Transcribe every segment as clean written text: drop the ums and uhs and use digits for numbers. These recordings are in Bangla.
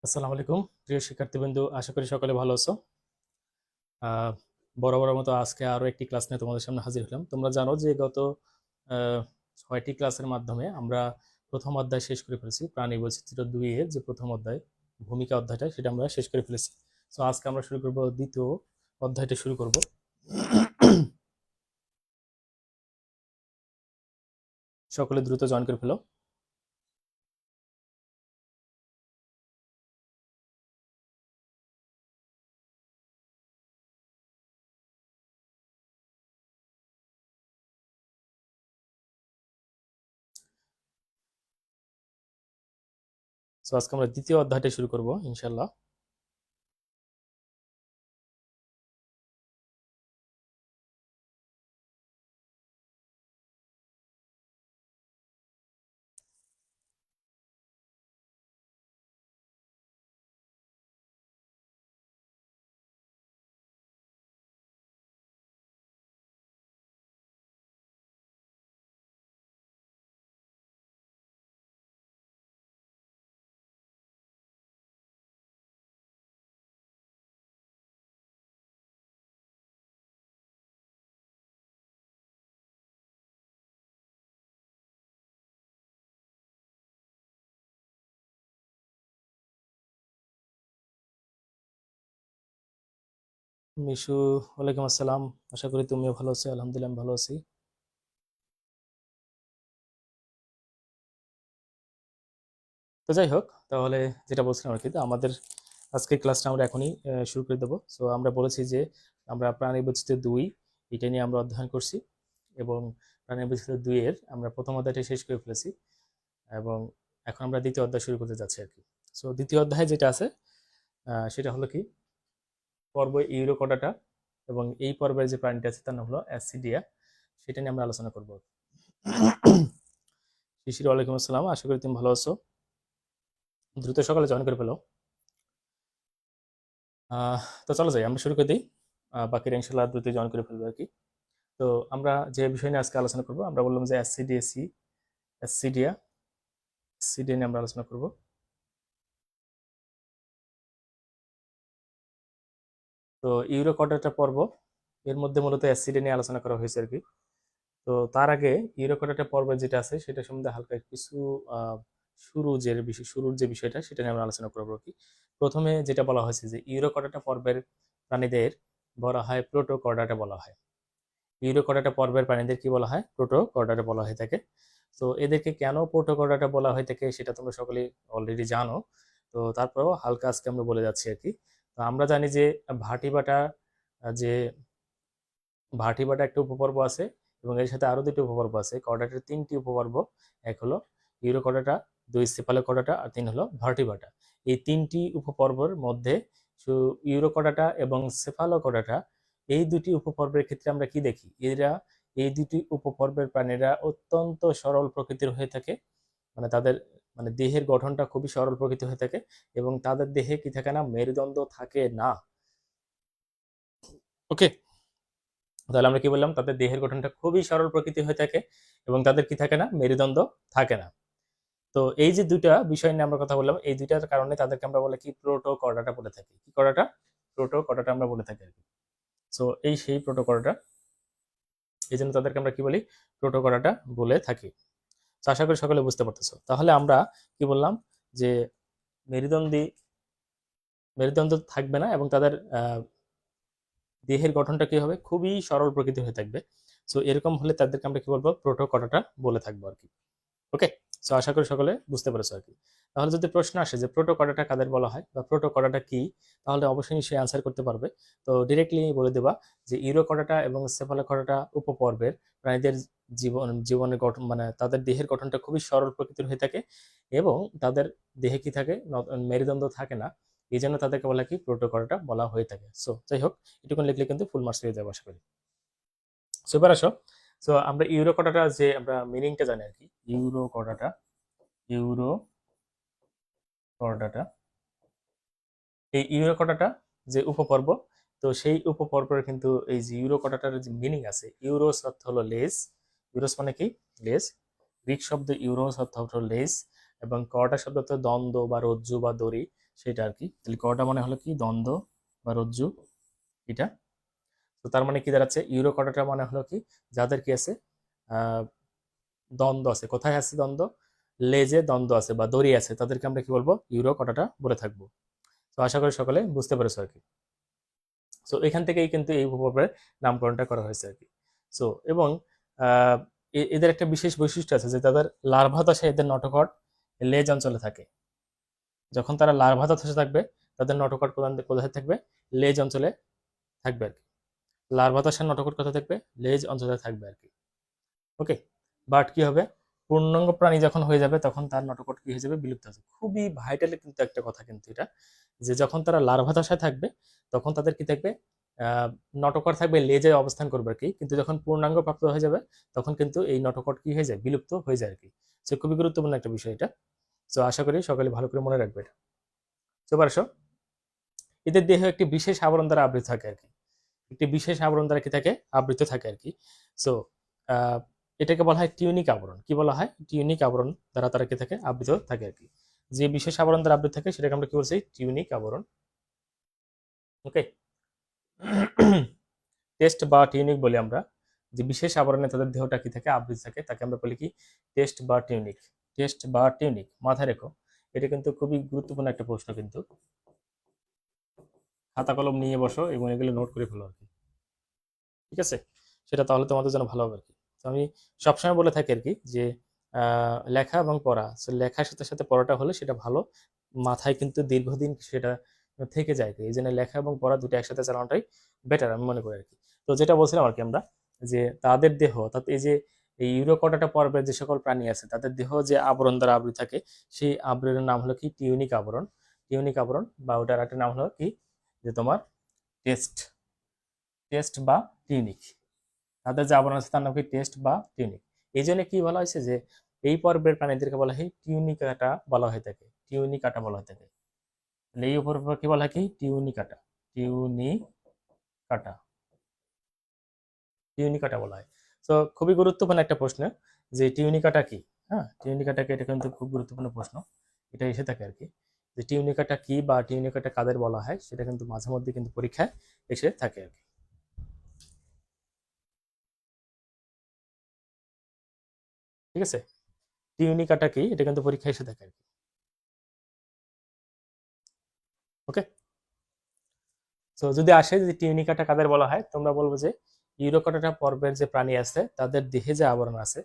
আসসালামু আলাইকুম প্রিয় শিক্ষার্থীবৃন্দ, আশা করি সকলে ভালো আছো। আহ, বরাবরের মতো আজকে আরো একটি ক্লাস নিয়ে তোমাদের সামনে হাজির হলাম। তোমরা জানো যে গত 6টি ক্লাসের মাধ্যমে আমরা প্রথম অধ্যায় শেষ করে ফেলেছি। প্রাণী বৈচিত্র্য 2 এর যে প্রথম অধ্যায়, ভূমিকা অধ্যায়টা, সেটা আমরা শেষ করে ফেলেছি। তো আজকে আমরা শুরু করব দ্বিতীয় অধ্যায়টা শুরু করব। সকলে দ্রুত জয়েন করে ফেলো। তো আজকে আমরা দ্বিতীয় অধ্যায়টা শুরু করব ইনশাল্লাহ। মিশু, ওয়ালাইকুম আসসালাম। আশা করি তুমিও ভালো আছো। আলহামদুলিল্লাহ আমি ভালো আছি। তো যাই হোক, তাহলে যেটা বলছিলাম আর কি, তো আমাদের আজকের ক্লাসটা আমরা এখনই শুরু করে দেবো। সো আমরা বলেছি যে আমরা প্রাণী বৈচিত্র্য 2 এটা নিয়ে আমরা অধ্যয়ন করছি, এবং প্রাণী বৈচিত্র্য 2 এর আমরা প্রথম অধ্যায়টা শেষ করে ফেলেছি, এবং এখন আমরা দ্বিতীয় অধ্যায় শুরু করতে যাচ্ছি আর কি। সো দ্বিতীয় অধ্যায়ে যেটা আছে সেটা হলো কি, পর্ব ইউরোকডাটা, এবং এই পর্বের যে প্রাণীটা আছে তার নাম হলো অ্যাসিডিয়া। সেটা নিয়ে আমরা আলোচনা করবো। শিশির, ওয়ালাইকুম আসসালাম। আশা করি তুমি ভালো আছো। দ্রুত সকালে জয়েন করে ফেলো। আহ, তো চলো যাই, আমরা শুরু করে দিই। বাকিরা ইনশাল্লাহ দ্রুত জয়েন করে ফেলবে আর কি। তো আমরা যে বিষয় নিয়ে আজকে আলোচনা করবো, আমরা বললাম যে অ্যাসিডিএসি, অ্যাসিডিয়া, অ্যাসিডিয়া নিয়ে আমরা আলোচনা করব। তো ইউরোকডাটা পর্ব, এর মধ্যে মূলত অ্যাসিডিয়া নিয়ে আলোচনা করা হয়েছে আর কি। তো তার আগে ইউরোকডাটা পর্ব যেটা আছে সেটা সম্বন্ধে হালকা কিছু আহ, শুরুর যে বিষয়টা সেটা নিয়ে আমরা আলোচনা করবো আর কি। প্রথমে যেটা বলা হয়েছে যে ইউরোকডাটা পর্বের প্রাণীদের বলা হয় প্রোটোকর্ডাটা বলা হয়। ইউরোকর্ডাটা পর্বের প্রাণীদের কি বলা হয়? প্রোটোকর্ডাটা বলা হয়ে থাকে। তো এদেরকে কেন প্রোটোকর্ডাটা বলা হয়ে থাকে সেটা তোমরা সকলেই অলরেডি জানো। তো তারপরেও হালকা আজকে আমরা বলে যাচ্ছি আর কি। তো আমরা জানি যে ভাটিবাটা, যে ভাটিবাটা একটা উপপর্ব আছে, এবং এর সাথে আরো দুটি উপপর্ব আছে। কর্ডাটার 3টি উপপর্ব। এক হলো ইউরোকর্ডাটা, 2 সেফালোকর্ডাটা, আর 3 হলো ভার্টিবাটা। এই 3টি উপপর্বের মধ্যে ইউরোকর্ডাটা এবং সেফালোকর্ডাটা, এই দুটি উপপর্বের ক্ষেত্রে আমরা কি দেখি? এই দুটি উপপর্বের প্রাণীরা অত্যন্ত সরল প্রকৃতির হয়ে থাকে। মানে তাদের দেহের গঠনটা খুবই সরল প্রকৃতির হয়ে থাকে, এবং তাদের দেহে কি থাকে না? মেরুদণ্ড থাকে না। ওকে, তাহলে আমরা কি বললাম? তাদের দেহের গঠনটা খুবই সরল প্রকৃতি হয়ে থাকে, এবং তাদের কি থাকে না? মেরুদণ্ড থাকে না। তো এই যে দুইটা বিষয় নিয়ে আমরা কথা বললাম, এই দুইটার কারণে তাদেরকে আমরা বলে কি? প্রোটোকর্ডাটা বলে থাকি। কি কর্ডাটা? প্রোটোকর্ডাটা আমরা বলে থাকি আর কি। সো এই সেই প্রোটোকর্ডাটা, এই জন্য তাদেরকে আমরা কি বলি? প্রোটোকর্ডাটা বলে থাকি। তো আশা করি সকলে বুঝতে পারতেছো। তাহলে আমরা কি বললাম? যে মেরুদণ্ডী মেরুদণ্ড থাকবে না, এবং তাদের দেহের গঠনটা কি হবে? খুবই সরল প্রকৃতি হয়ে থাকবে। সো এরকম হলে তাদেরকে আমরা কি বলবো? প্রোটোকর্ডাটা বলে থাকবো আর কি। ওকে, সো আশা করি সকলে বুঝতে পেরেছো আর কি। তাহলে যদি প্রশ্ন আসে যে প্রোটোকর্ডাটা কাদের বলা হয় বা প্রোটোকর্ডাটা কি, তাহলে অবশ্যই নিশ্চয়ই অ্যান্সার করতে পারবে। তো ডিরেক্টলি বলে দেবা যে ইউরোকর্ডাটা এবং সেফালোকর্ডাটা উপপর্বের প্রাণীদের জীবনের গঠন, তাদের দেহের গঠনটা খুবই সরল প্রকৃতির হয়ে থাকে, এবং তাদের দেহে কি থাকে? মেরুদণ্ড থাকে না। এই জন্য তাদেরকে বলা কি? প্রোটোকর্ডাটা বলা হয়ে থাকে। সো যাই হোক, এটুকুন লিখলে কিন্তু ফুল মার্কস পেয়ে যাবো আশা করি। সো এবার আসো। সো আমরা ইউরোকর্ডাটা যে আমরা মিনিংটা জানি আর কি। ইউরোকর্ডাটা, ইউরোকর্ডাটা, এই ইউরোকর্ডাটা যে উপপর্ব, তো সেই উপপর্বের কিন্তু এই যে ইউরোকর্ডাটার যে মিনিং আছে, ইউরোস অর্থ হলো লেজ। ইউরোস মানে কি? লেজ। গ্রিক শব্দ ইউরোস অর্থ হলো লেজ। এবং কটা শব্দ তো দ্বন্দ্ব বা রজ্জু বা দড়ি, সেটা আর কি। তাহলে কটা মানে হলো কি দ্বন্দ্ব বা রজ্জু, এটা। তো তার মানে কি দাঁড়াচ্ছে, ইউরো কটাটা মানে হলো কি যাদের কি আছে, আহ দ্বন্দ্ব আছে। কোথায় আছে দ্বন্দ্ব? লেজে দ্বন্দ্ব আছে বা দড়ি আছে, তাদেরকে আমরা কি বলবো, ইউরো কটাটা বলে থাকবো। তো আশা করি সকলে বুঝতে পেরেছো আর কি। সো এখান থেকেই কিন্তু এই উপপর্বের নামকরণটা করা হয়েছে আর কি। সো এবং আহ, এদের একটা বিশেষ বৈশিষ্ট্য আছে যে তাদের লার্ভা দশায় এদের নটোকট লেজ অঞ্চলে থাকে। যখন তারা লার্ভা দশায় থাকবে, তাদের নটোকট কোথায় থাকবে? লেজ অঞ্চলে থাকবে আর কি। লার্ভা দশার নটোকট কোথায় থাকবে? লেজ অঞ্চলে থাকবে আর কি। ওকে। বাট কি হবে, পূর্ণাঙ্গ প্রাণী যখন হয়ে যাবে তখন তার নটোকট কি হয়ে যাবে? বিলুপ্ত হয়ে যাবে। খুবই ভাইটাল কিন্তু একটা কথা কিন্তু এটা, যে যখন তারা লার্ভা দশায় থাকবে তখন তাদের কি থাকবে? আহ, নটোকট থাকবে, লেজে অবস্থান করবে আর কি। কিন্তু যখন পূর্ণাঙ্গ প্রাপ্ত হয়ে যাবে তখন কিন্তু এই নটোকট কি হয়ে যায়? বিলুপ্ত হয়ে যায় আর কি। সো খুবই গুরুত্বপূর্ণ একটা বিষয় এটা। সো আশা করি সকলে ভালো করে মনে রাখবে এটা। তো পারছো, এদের দেহ একটি বিশেষ আবরণ দ্বারা আবৃত থাকে আর কি। একটি বিশেষ আবরণ দ্বারা কি থাকে? আবৃত থাকে আর কি। সো এটাকে বলা হয় টিউনিক আবরণ। কি বলা হয়? টিউনিক আবরণ দ্বারা তারা কি থাকে? আবৃত থাকে আর কি। যে বিশেষ আবরণ দ্বারা আবৃত থাকে সেটাকে আমরা কি বলছি? টিউনিক আবরণ। ওকে। টেস্ট বা টিউনিক বলি আমরা, যে বিশেষ আবরণে তাদের দেহটা কি থাকে? আবৃত থাকে, তাকে আমরা বলি কি? টেস্ট বা টিউনিক। টেস্ট বা টিউনিক, মাথায় রেখো। এটা কিন্তু খুবই গুরুত্বপূর্ণ একটা প্রশ্ন কিন্তু। খাতা কলম নিয়ে বসো এবং এগুলো নোট করে ফেলো আর কি। ঠিক আছে, সেটা তাহলে তোমাদের জন্য ভালো হবে আর কি। তো আমি সবসময় বলে থাকি আর কি যে লেখা এবং পড়া, লেখার সাথে সাথে পড়াটা হলে সেটা ভালো, মাথায় কিন্তু দীর্ঘদিন সেটা থেকে যায়। এই জন্য লেখা এবং পড়া দুটো একসাথে চালানোটাই বেটার আমি মনে করি আর কি। তো যেটা বলছিলাম আর কি আমরা, যে তাদের দেহ অর্থাৎ এই যে এই ইউরোকটাটা পর্বের যে সকল প্রাণী আছে তাদের দেহ যে আবরণ দ্বারা আবৃত থাকে, সেই আবরণের নাম হলো কি? টিউনিক আবরণ। টিউনিক আবরণ, বা ওটার একটা নাম হলো কি, যে তোমার টেস্ট। টেস্ট বা টিউনিক। তাদের যে আবরণ আছে তার নাম কি? টেস্ট বা টিউনিক। এই জন্য কি বলা হয়েছে যে এই পর্বের প্রাণীদেরকে বলা হয় টিউনিকাটা বলা হয়ে থাকে, টিউনিকাটা বলা হয়ে থাকে। তাহলে এই উপর কি বলা হয়? কি? টিউনিকাটা। টিউনিকাটা, টিউনিকাটা বলা হয়। তো খুবই গুরুত্বপূর্ণ একটা প্রশ্ন, যে টিউনিকাটা কি। হ্যাঁ, টিউনিকাটা কি, এটা কিন্তু খুব গুরুত্বপূর্ণ প্রশ্ন, এটা এসে থাকে আর কি। যে টিউনিকাটা কি বা টিউনিকাটা কাদের বলা হয় সেটা কিন্তু মাঝে মধ্যে কিন্তু পরীক্ষায় এসে থাকে আর কি। ঠিক আছে, টিউনিকাটা কি, এটা কিন্তু পরীক্ষায় এসে থাকে আর কি। ওকে। তো যদি আসে যে টিউনিকাটা কাদের বলা হয়, তোমরা বলবো যে ইউরোকটাটা পর্বের যে প্রাণী আছে তাদের দেহে যে আবরণ আছে,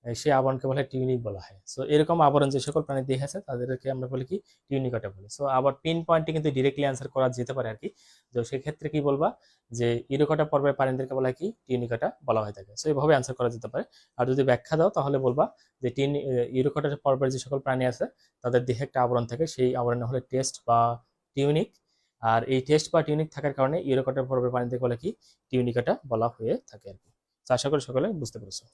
সেই আবরণকে বলা হয় টিউনিক বলা হয়। সো এরকম আবরণ যে সকল প্রাণীর দেহে আছে তাদেরকে আমরা বলি কি? টিউনিকাটা বলি। সো আবার পিন পয়েন্টে কিন্তু ডিরেক্টলি অ্যান্সার করা যেতে পারে আর কি। তো সেক্ষেত্রে কি বলবা, যে ইউরোকটা পর্বের প্রাণীদেরকে বলা হয় কি? টিউনিকাটা বলা হয়ে থাকে। সো এইভাবে অ্যান্সার করা যেতে পারে। আর যদি ব্যাখ্যা দাও তাহলে বলবা যে ইউরোকটা পর্বের যে সকল প্রাণী আছে তাদের দেহে একটা আবরণ থাকে, সেই আবরণ হলো টেস্ট বা টিউনিক। আর এই টেস্ট বা টিউনিক থাকার কারণে ইউরোকটার পর্বের প্রাণীদেরকে বলে কি? টিউনিকাটা বলা হয়ে থাকে আর কি। তো আশা করি সকলে বুঝতে পেরেছো।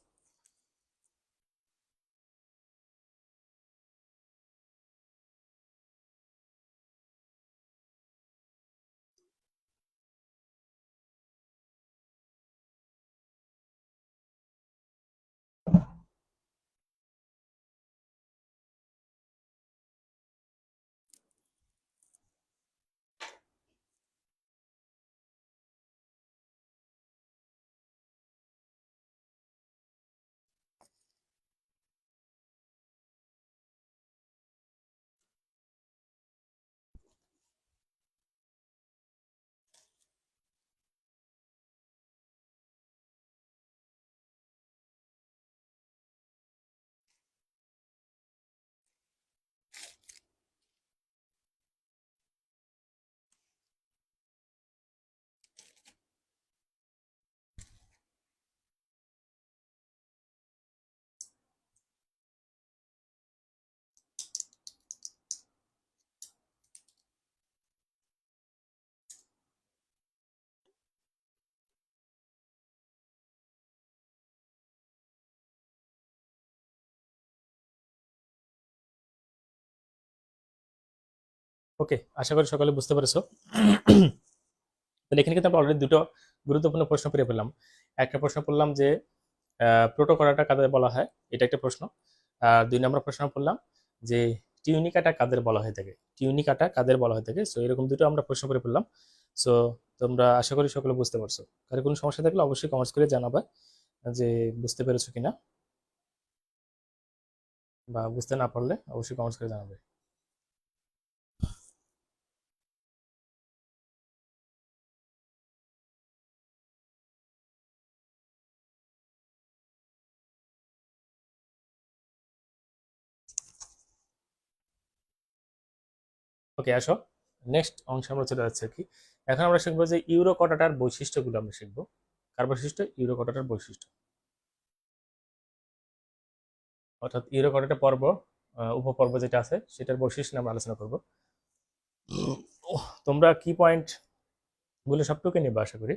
ওকে, আশা করি সকলে বুঝতে পেরেছো। তাহলে এখানে কিন্তু আমরা অলরেডি দুটো গুরুত্বপূর্ণ প্রশ্ন পেয়ে পেলাম। একটা প্রশ্ন পড়লাম যে প্রোটোকরাটা কাদের বলা হয়, এটা একটা প্রশ্ন। আর দুই নম্বর প্রশ্ন পড়লাম যে টিউনি কাটা কাদের বলা হয়ে থাকে, টিউনি কাটা কাদের বলা হয়ে থাকে। সো এরকম দুটো আমরা প্রশ্ন করে ফেললাম। সো তোমরা আশা করি সকলে বুঝতে পারছো। কারো কোনো সমস্যা থাকলে অবশ্যই কমেন্টস করে জানাবে যে বুঝতে পেরেছো কিনা, বা বুঝতে না পারলে অবশ্যই কমেন্টস করে জানাবে। ওকে, আসো নেক্সট অংশে আমরা চলে যাচ্ছি আর কি। এখন আমরা শিখবো যে ইউরো কটাটার বৈশিষ্ট্যগুলো আমরা শিখবো। কার বৈশিষ্ট্য? ইউরো কটাটার বৈশিষ্ট্য। অর্থাৎ ইউরো কটাটা পর্ব, উপপর্ব যেটা আছে সেটার বৈশিষ্ট্য নিয়ে আমরা আলোচনা করবো। তোমরা কি পয়েন্ট গুলো সবটুকু নেবা আশা করি।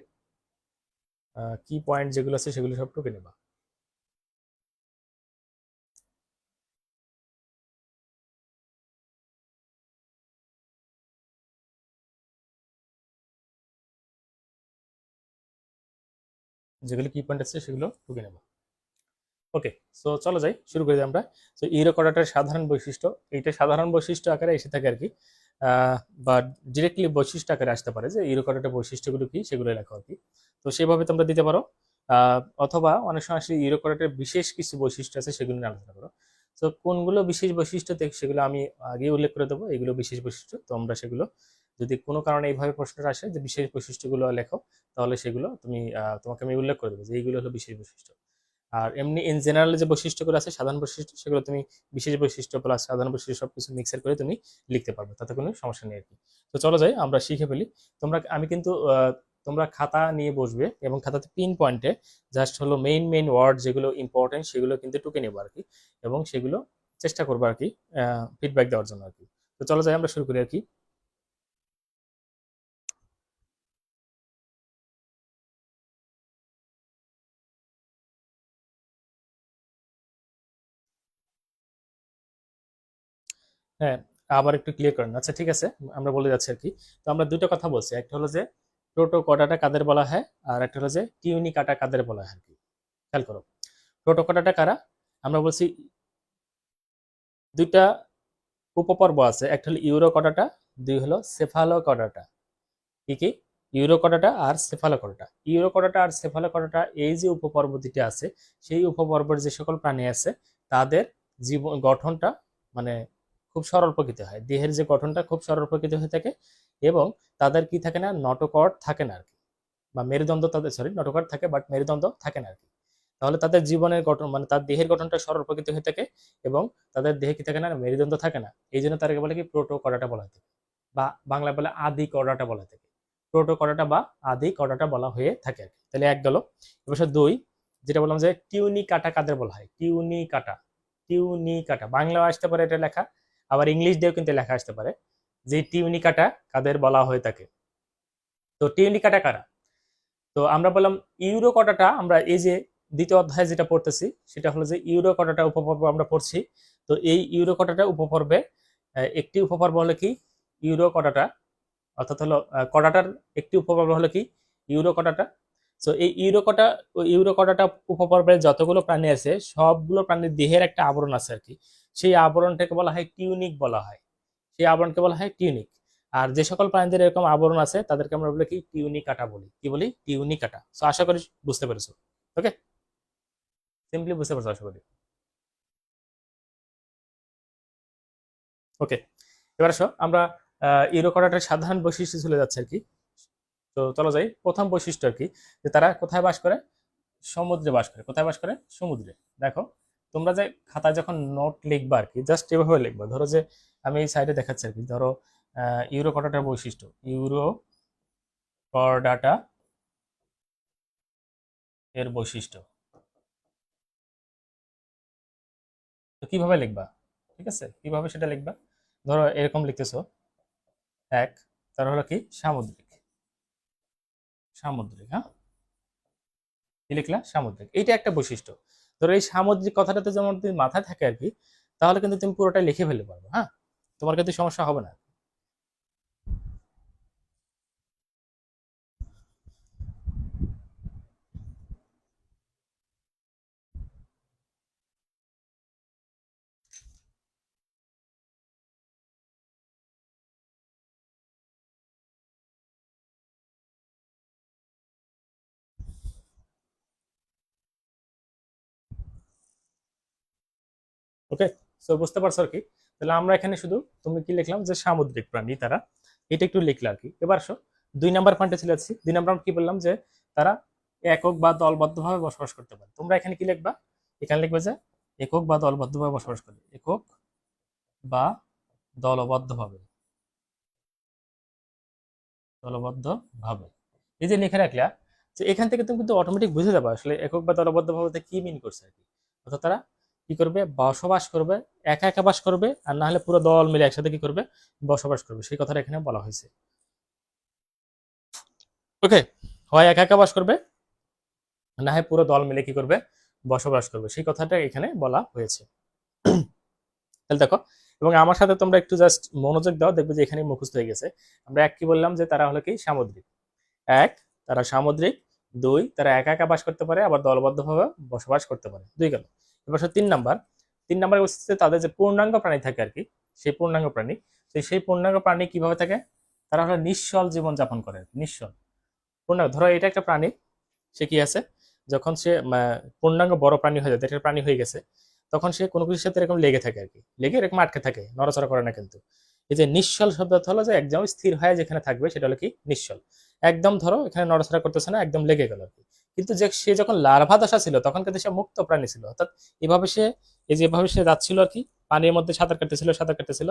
কি পয়েন্ট যেগুলো আছে সেগুলো সবটুকু নেবা। যেগুলো কি পয়েন্ট আছে সেগুলো টুকে নেবা। ওকে, সো চলো যাই, শুরু করে দিই আমরা। তো ইউরো কটাটার সাধারণ বৈশিষ্ট্য, এইটা সাধারণ বৈশিষ্ট্য আকারে এসে থাকে আর কি। বা ডিরেক্টলি বৈশিষ্ট্য আকারে আসতে পারে যে ইউরো কটাটার বৈশিষ্ট্যগুলো কি সেগুলো লেখা আর কি। তো সেভাবে তোমরা দিতে পারো। অথবা অনেক সময় আসলে ইউরো কটাটার বিশেষ কিছু বৈশিষ্ট্য আছে সেগুলো নিয়ে আলোচনা করো। তো কোনগুলো বিশেষ বৈশিষ্ট্য সেগুলো আমি আগে উল্লেখ করে দেবো। এগুলো বিশেষ বৈশিষ্ট্য, তোমরা সেগুলো যদি কোনো কারণে এইভাবে প্রশ্নটা আসে যে বিশেষ বৈশিষ্ট্যগুলো লেখো, তাহলে সেগুলো তুমি তোমাকে আমি উল্লেখ করে দেবো যে এইগুলো হলো বিশেষ বৈশিষ্ট্য। আর এমনি ইন জেনারেল যে বৈশিষ্ট্যগুলো আছে সাধারণ বৈশিষ্ট্য, সেগুলো তুমি বিশেষ বৈশিষ্ট্য প্লাস সাধারণ বৈশিষ্ট্য সবকিছু মিক্সার করে তুমি লিখতে পারবে, তাতে কোনো সমস্যা নেই আর কি। তো চলো যাই আমরা শিখে ফেলি। আমি কিন্তু তোমরা খাতা নিয়ে বসবে এবং খাতাতে পিন পয়েন্টে জাস্ট হলো মেইন মেইন ওয়ার্ড যেগুলো ইম্পর্টেন্ট সেগুলো কিন্তু টুকে নেবো আর কি, এবং সেগুলো চেষ্টা করবো আর কি ফিডব্যাক দেওয়ার জন্য আর কি। তো চলো যাই আমরা শুরু করি আর কি। হ্যাঁ, আবার একটু ক্লিয়ার করেন। আচ্ছা ঠিক আছে, আমরা বলে যাচ্ছি আর কি। তো আমরা দুটো কথা বলছি, একটা হলো যে প্রোটোকটাটা কাদের বলা হয়, আর একটা হলো যে টিউনিকাটা কাদের বলা হয় আর কি। খেয়াল করো, প্রোটোকটাটা কারা। আমরা বলছি দুইটা উপপর্ব আছে, একটা হলো ইউরোকটাটা, দুই হলো সেফালোকটাটা। কি কি? ইউরোকটাটা আর সেফালোকটাটা। ইউরোকটাটা আর সেফালোকটাটা এই যে উপপর্ব দুটি আছে, সেই উপপর্বের যে সকল প্রাণী আছে তাদের জীবন গঠনটা মানে খুব সরল প্রকৃতি হয়, দেহের যে গঠনটা খুব সরল প্রকৃতি হয়ে থাকে, এবং তাদের কি থাকে না, নটোকট থাকে না আর কি, বা মেরুদণ্ড তাদের, সরি নটোকট থাকে বাট মেরুদণ্ড থাকে না আর কি। তাহলে তাদের জীবনের গঠন মানে তার দেহের গঠনটা সরল প্রকৃতি হয়ে থাকে, এবং তাদের দেহে কি থাকে না, মেরুদণ্ড থাকে না। এই জন্য তাদেরকে বলে কি প্রোটোকটাটা বলা হয় থাকে, বা বাংলায় বলে আদি কর্ডাটা বলা থাকে। প্রোটোকটাটা বা আদি কর্ডাটা বলা হয়ে থাকে আর কি। তাহলে এক গেল। এবার দুই, যেটা বললাম যে টিউনি কাটা কাদের বলা হয়, টিউনি কাটা। টিউনি কাটা বাংলাও আসতে পারে এটা লেখা, আবার ইংলিশ দিয়েও কিন্তু লেখা আসতে পারে যে টিউনি কাটা কাদের বলা হয়ে থাকে। তো টিউনি কাটা কারা? তো আমরা বললাম ইউরো কটাটা, আমরা এই যে দ্বিতীয় অধ্যায়ে যেটা পড়তেছি সেটা হলো যে ইউরো কটাটা উপপর্ব আমরা পড়ছি। তো এই ইউরো কটাটা উপপর্বে একটি উপপর্ব হলো কি ইউরো কটাটা, অর্থাৎ হলো কটাটার একটি উপপর্ব হলো কি ইউরো কটাটা। তো এই ইউরো কটাটা উপপর্বের যতগুলো প্রাণী আছে সবগুলো প্রাণীর দেহের একটা আবরণ আছে আর কি, সেই আবরণটাকে বলা হয় টিউনিক বলা হয়, সেই আবরণকে বলা হয় টিউনিক। আর যে সকল প্রাণীদের এরকম আবরণ আছে তাদেরকে আমরা বলি কি টিউনি কাটা বলি। কি বলি? টিউনি কাটা। তো আশা করি বুঝতে পেরেছো। ওকে, সিম্পলি বুঝতে পারছো আশা করি। ওকে, এবার আসো আমরা ইউরো কটাটার সাধারণ বৈশিষ্ট্য চলে যাচ্ছে আর কি। তো চলো যাই, প্রথম বৈশিষ্ট্য আর কি, যে তারা কোথায় বাস করে? সমুদ্রে বাস করে। কোথায় বাস করে? সমুদ্রে। দেখো, তোমরা যে খাতায় যখন নোট লিখবা আর কি, জাস্ট এভাবে লিখবা। ধরো যে আমি এই সাইডে দেখাচ্ছি আর কি, ধরো ইউরো কটাটার বৈশিষ্ট্য, ইউরো করডাটা এর বৈশিষ্ট্য। তো কিভাবে লিখবা? ঠিক আছে, কিভাবে সেটা লিখবা? ধরো এরকম লিখতেছো, এক, তার হলো কি সামুদ্রিক। সামুদ্রিক, হ্যাঁ, কি লিখলা? সামুদ্রিক। এইটা একটা বৈশিষ্ট্য। ধরো এই সামুদ্রিক কথাটাতে যেমন তুমি মাথায় থাকে আর কি, তাহলে কিন্তু তুমি পুরোটাই লিখে ফেলতে পারবে। হ্যাঁ, তোমার কিন্তু সমস্যা হবে না। ওকে, সো বুঝতে পারছো আর কি। তাহলে আমরা এখানে শুধু তুমি কি লিখলাম যে সামুদ্রিক প্রাণী তারা, এটা একটু লিখলে আর কি। এবার আসো 2 নাম্বার পয়েন্টে চলে যাচ্ছি। 2 নাম্বার আমরা কি বললাম যে তারা একক বা দলবদ্ধভাবে বসবাস করতে পারে। তোমরা এখানে কি লিখবা, এখানে লিখবে যে একক বা দলবদ্ধভাবে বসবাস করে, একক বা দলবদ্ধভাবে, দলবদ্ধভাবে। এই যে লিখে রাখলা, যে এখান থেকে তুমি কিন্তু অটোমেটিক বুঝে যাবে আসলে একক বা দলবদ্ধভাবে কি মিন করছে আর কি। অর্থাৎ তারা কি করবে, বসবাস করবে, একা একা বাস করবে, আর না হলে পুরো দল মিলে একসাথে কি করবে, বসবাস করবে, সেই কথাটা এখানে বলা হয়েছে। ওকে, হয় একা একা বাস করবে, না হয় পুরো দল মিলে কি করবে, বসবাস করবে, সেই কথাটা এখানে বলা হয়েছে। তাহলে দেখো, এবং আমার সাথে তোমরা একটু জাস্ট মনোযোগ দাও, দেখবে যে এখানে মুখস্থ হয়ে গেছে। আমরা এক কি বললাম যে তারা হলো কি সামুদ্রিক, এক তারা সামুদ্রিক, দুই তারা একা একা বাস করতে পারে আবার দলবদ্ধভাবে বসবাস করতে পারে, দুই গেল। এবার 3 নাম্বার, 3 নাম্বার হচ্ছে তাদের যে পূর্ণাঙ্গ প্রাণী থাকে আর কি, সেই পূর্ণাঙ্গ প্রাণী, তো সেই পূর্ণাঙ্গ প্রাণী কিভাবে থাকে, তারা হলো নিশ্চল জীবন যাপন করে, নিশ্চল পূর্ণাঙ্গ। ধরো এটা একটা প্রাণী, সে কি আছে, যখন সে পূর্ণাঙ্গ বড় প্রাণী হয়ে যায়, একটা প্রাণী হয়ে গেছে, তখন সে কোনো কিছুর সাথে এরকম লেগে থাকে আর কি, লেগে এরকম আটকে থাকে, নড়াচড়া করে না কিন্তু। এই যে নিশ্চল শব্দ হলো যে একদম স্থির হয়ে যেখানে থাকবে সেটা হলো কি নিশ্চল। একদম ধরো এখানে নড়াচড়া করতেছে না, একদম লেগে গেল আর কি। কিন্তু যে সে যখন লার্ভা দশা ছিল তখন কিন্তু সে মুক্ত প্রাণী ছিল, অর্থাৎ এভাবে সে, এই যে এভাবে সে যাচ্ছিল আর কি, পানির মধ্যে সাঁতার কাটতেছিল, সাঁতার কাটতেছিল,